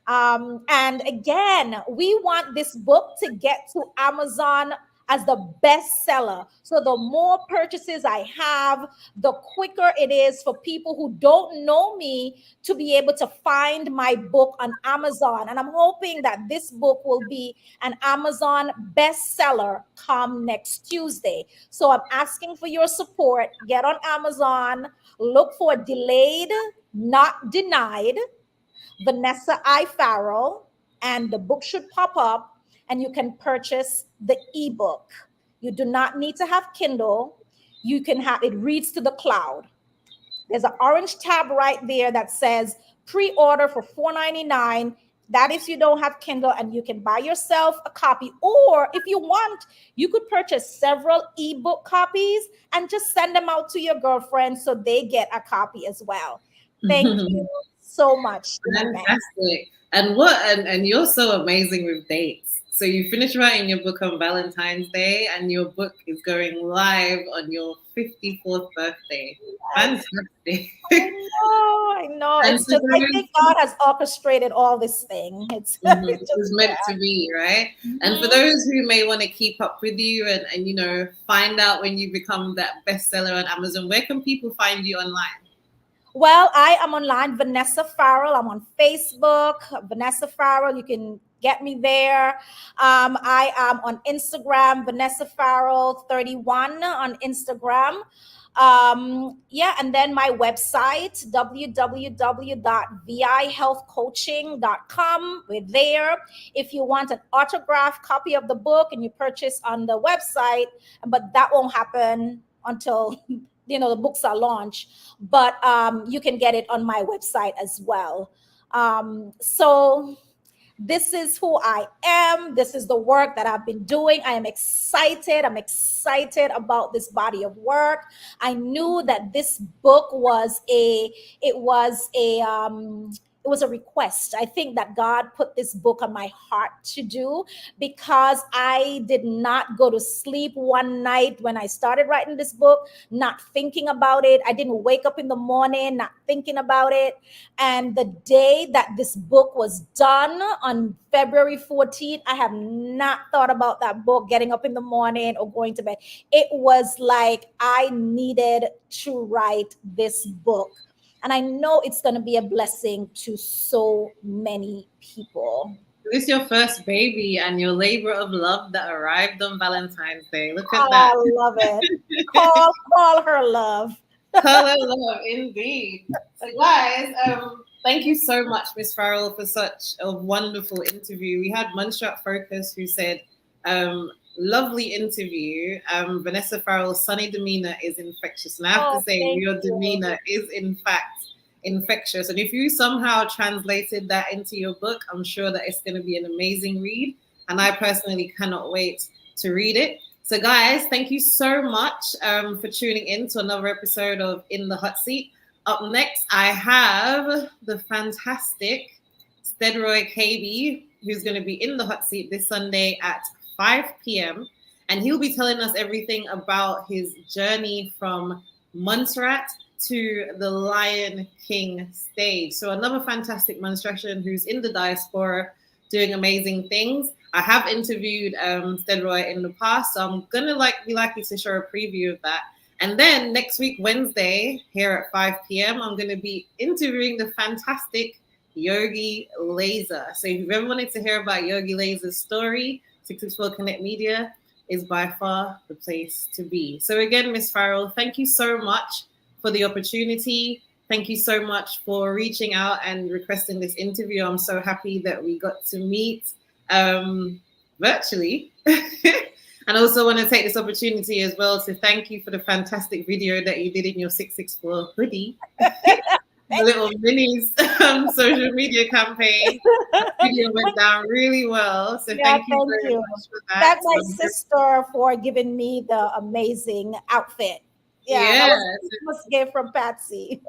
And again, we want this book to get to Amazon as the bestseller. So the more purchases I have, the quicker it is for people who don't know me to be able to find my book on Amazon. And I'm hoping that this book will be an Amazon bestseller come next Tuesday. So I'm asking for your support. Get on Amazon, look for Delayed, Not Denied, Vanessa I. Farrell, and the book should pop up and you can purchase the ebook. You do not need to have Kindle. You can have it reads to the cloud. There's an orange tab right there that says pre-order for $4.99. That if you don't have Kindle, and you can buy yourself a copy. Or if you want, you could purchase several ebook copies and just send them out to your girlfriends so they get a copy as well. Thank you so much in advance. Fantastic. And you're so amazing with dates. So you finish writing your book on Valentine's Day and your book is going live on your 54th birthday. Fantastic. I know. And It's just, I think God has orchestrated all this thing. It's, it's it was meant to be, right? And for those who may want to keep up with you and you know, find out when you become that bestseller on Amazon, where can people find you online? Well, I am online, Vanessa Farrell. I'm on Facebook, Vanessa Farrell. You can get me there. I am on Instagram, Vanessa Farrell 31 on Instagram. Yeah, and then my website, www.vihealthcoaching.com. We're there. If you want an autographed copy of the book and you purchase on the website, but that won't happen until the books are launched, but you can get it on my website as well. So this is who I am. This is the work that I've been doing. I am excited. I'm excited about this body of work. I knew that this book was a request. I think that God put this book on my heart to do because I did not go to sleep one night when I started writing this book, not thinking about it. I didn't wake up in the morning not thinking about it. And the day that this book was done on February 14th, I have not thought about that book getting up in the morning or going to bed. It was like I needed to write this book. And I know it's going to be a blessing to so many people. This is your first baby and your labor of love that arrived on Valentine's Day. Look at that. I love it. Call her love. Call her love, indeed. So guys, thank you so much, Miss Farrell, for such a wonderful interview. We had Montserrat Focus who said, lovely interview. Vanessa Farrell's sunny demeanor is infectious. And I have to say, your demeanor is in fact infectious. And if you somehow translated that into your book, I'm sure that it's going to be an amazing read. And I personally cannot wait to read it. So guys, thank you so much for tuning in to another episode of In the Hot Seat. Up next, I have the fantastic Stedroy KB, who's going to be in the hot seat this Sunday at 5 p.m. And he'll be telling us everything about his journey from Montserrat to the Lion King stage. So another fantastic Montserratian who's in the diaspora doing amazing things. I have interviewed Stedroy in the past, so I'm going to be likely to show a preview of that. And then next week, Wednesday, here at 5 p.m., I'm going to be interviewing the fantastic Yogi Laser. So if you've ever wanted to hear about Yogi Laser's story, 664 Connect Media is by far the place to be. So again, Miss Farrell, thank you so much for the opportunity. Thank you so much for reaching out and requesting this interview. I'm so happy that we got to meet virtually. And I also want to take this opportunity as well to thank you for the fantastic video that you did in your 664 hoodie. The little minis social media campaign. The video went down really well. So thank you very much for that. That's my sister for giving me the amazing outfit. Yeah. That was a gift from Patsy.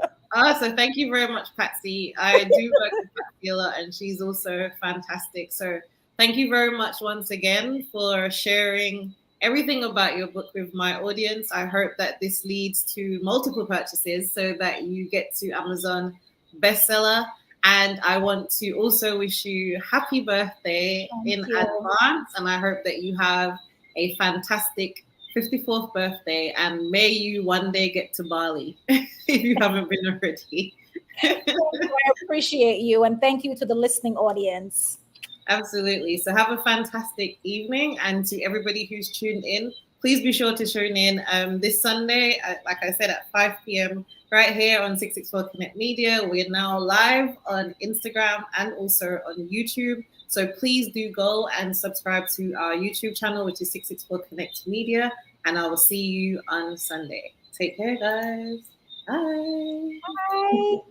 So thank you very much, Patsy. I do work with Patsy a lot and she's also fantastic. So thank you very much once again for sharing everything about your book with my audience. I hope that this leads to multiple purchases so that you get to Amazon bestseller. And I want to also wish you happy birthday in advance. And I hope that you have a fantastic 54th birthday, and may you one day get to Bali if you haven't been already. Thank you. I appreciate you. And thank you to the listening audience. Absolutely. So have a fantastic evening. And to everybody who's tuned in, please be sure to tune in this Sunday, like I said, at 5 p.m. right here on 664 Connect Media. We're now live on Instagram and also on YouTube. So please do go and subscribe to our YouTube channel, which is 664 Connect Media. And I will see you on Sunday. Take care, guys. Bye. Bye.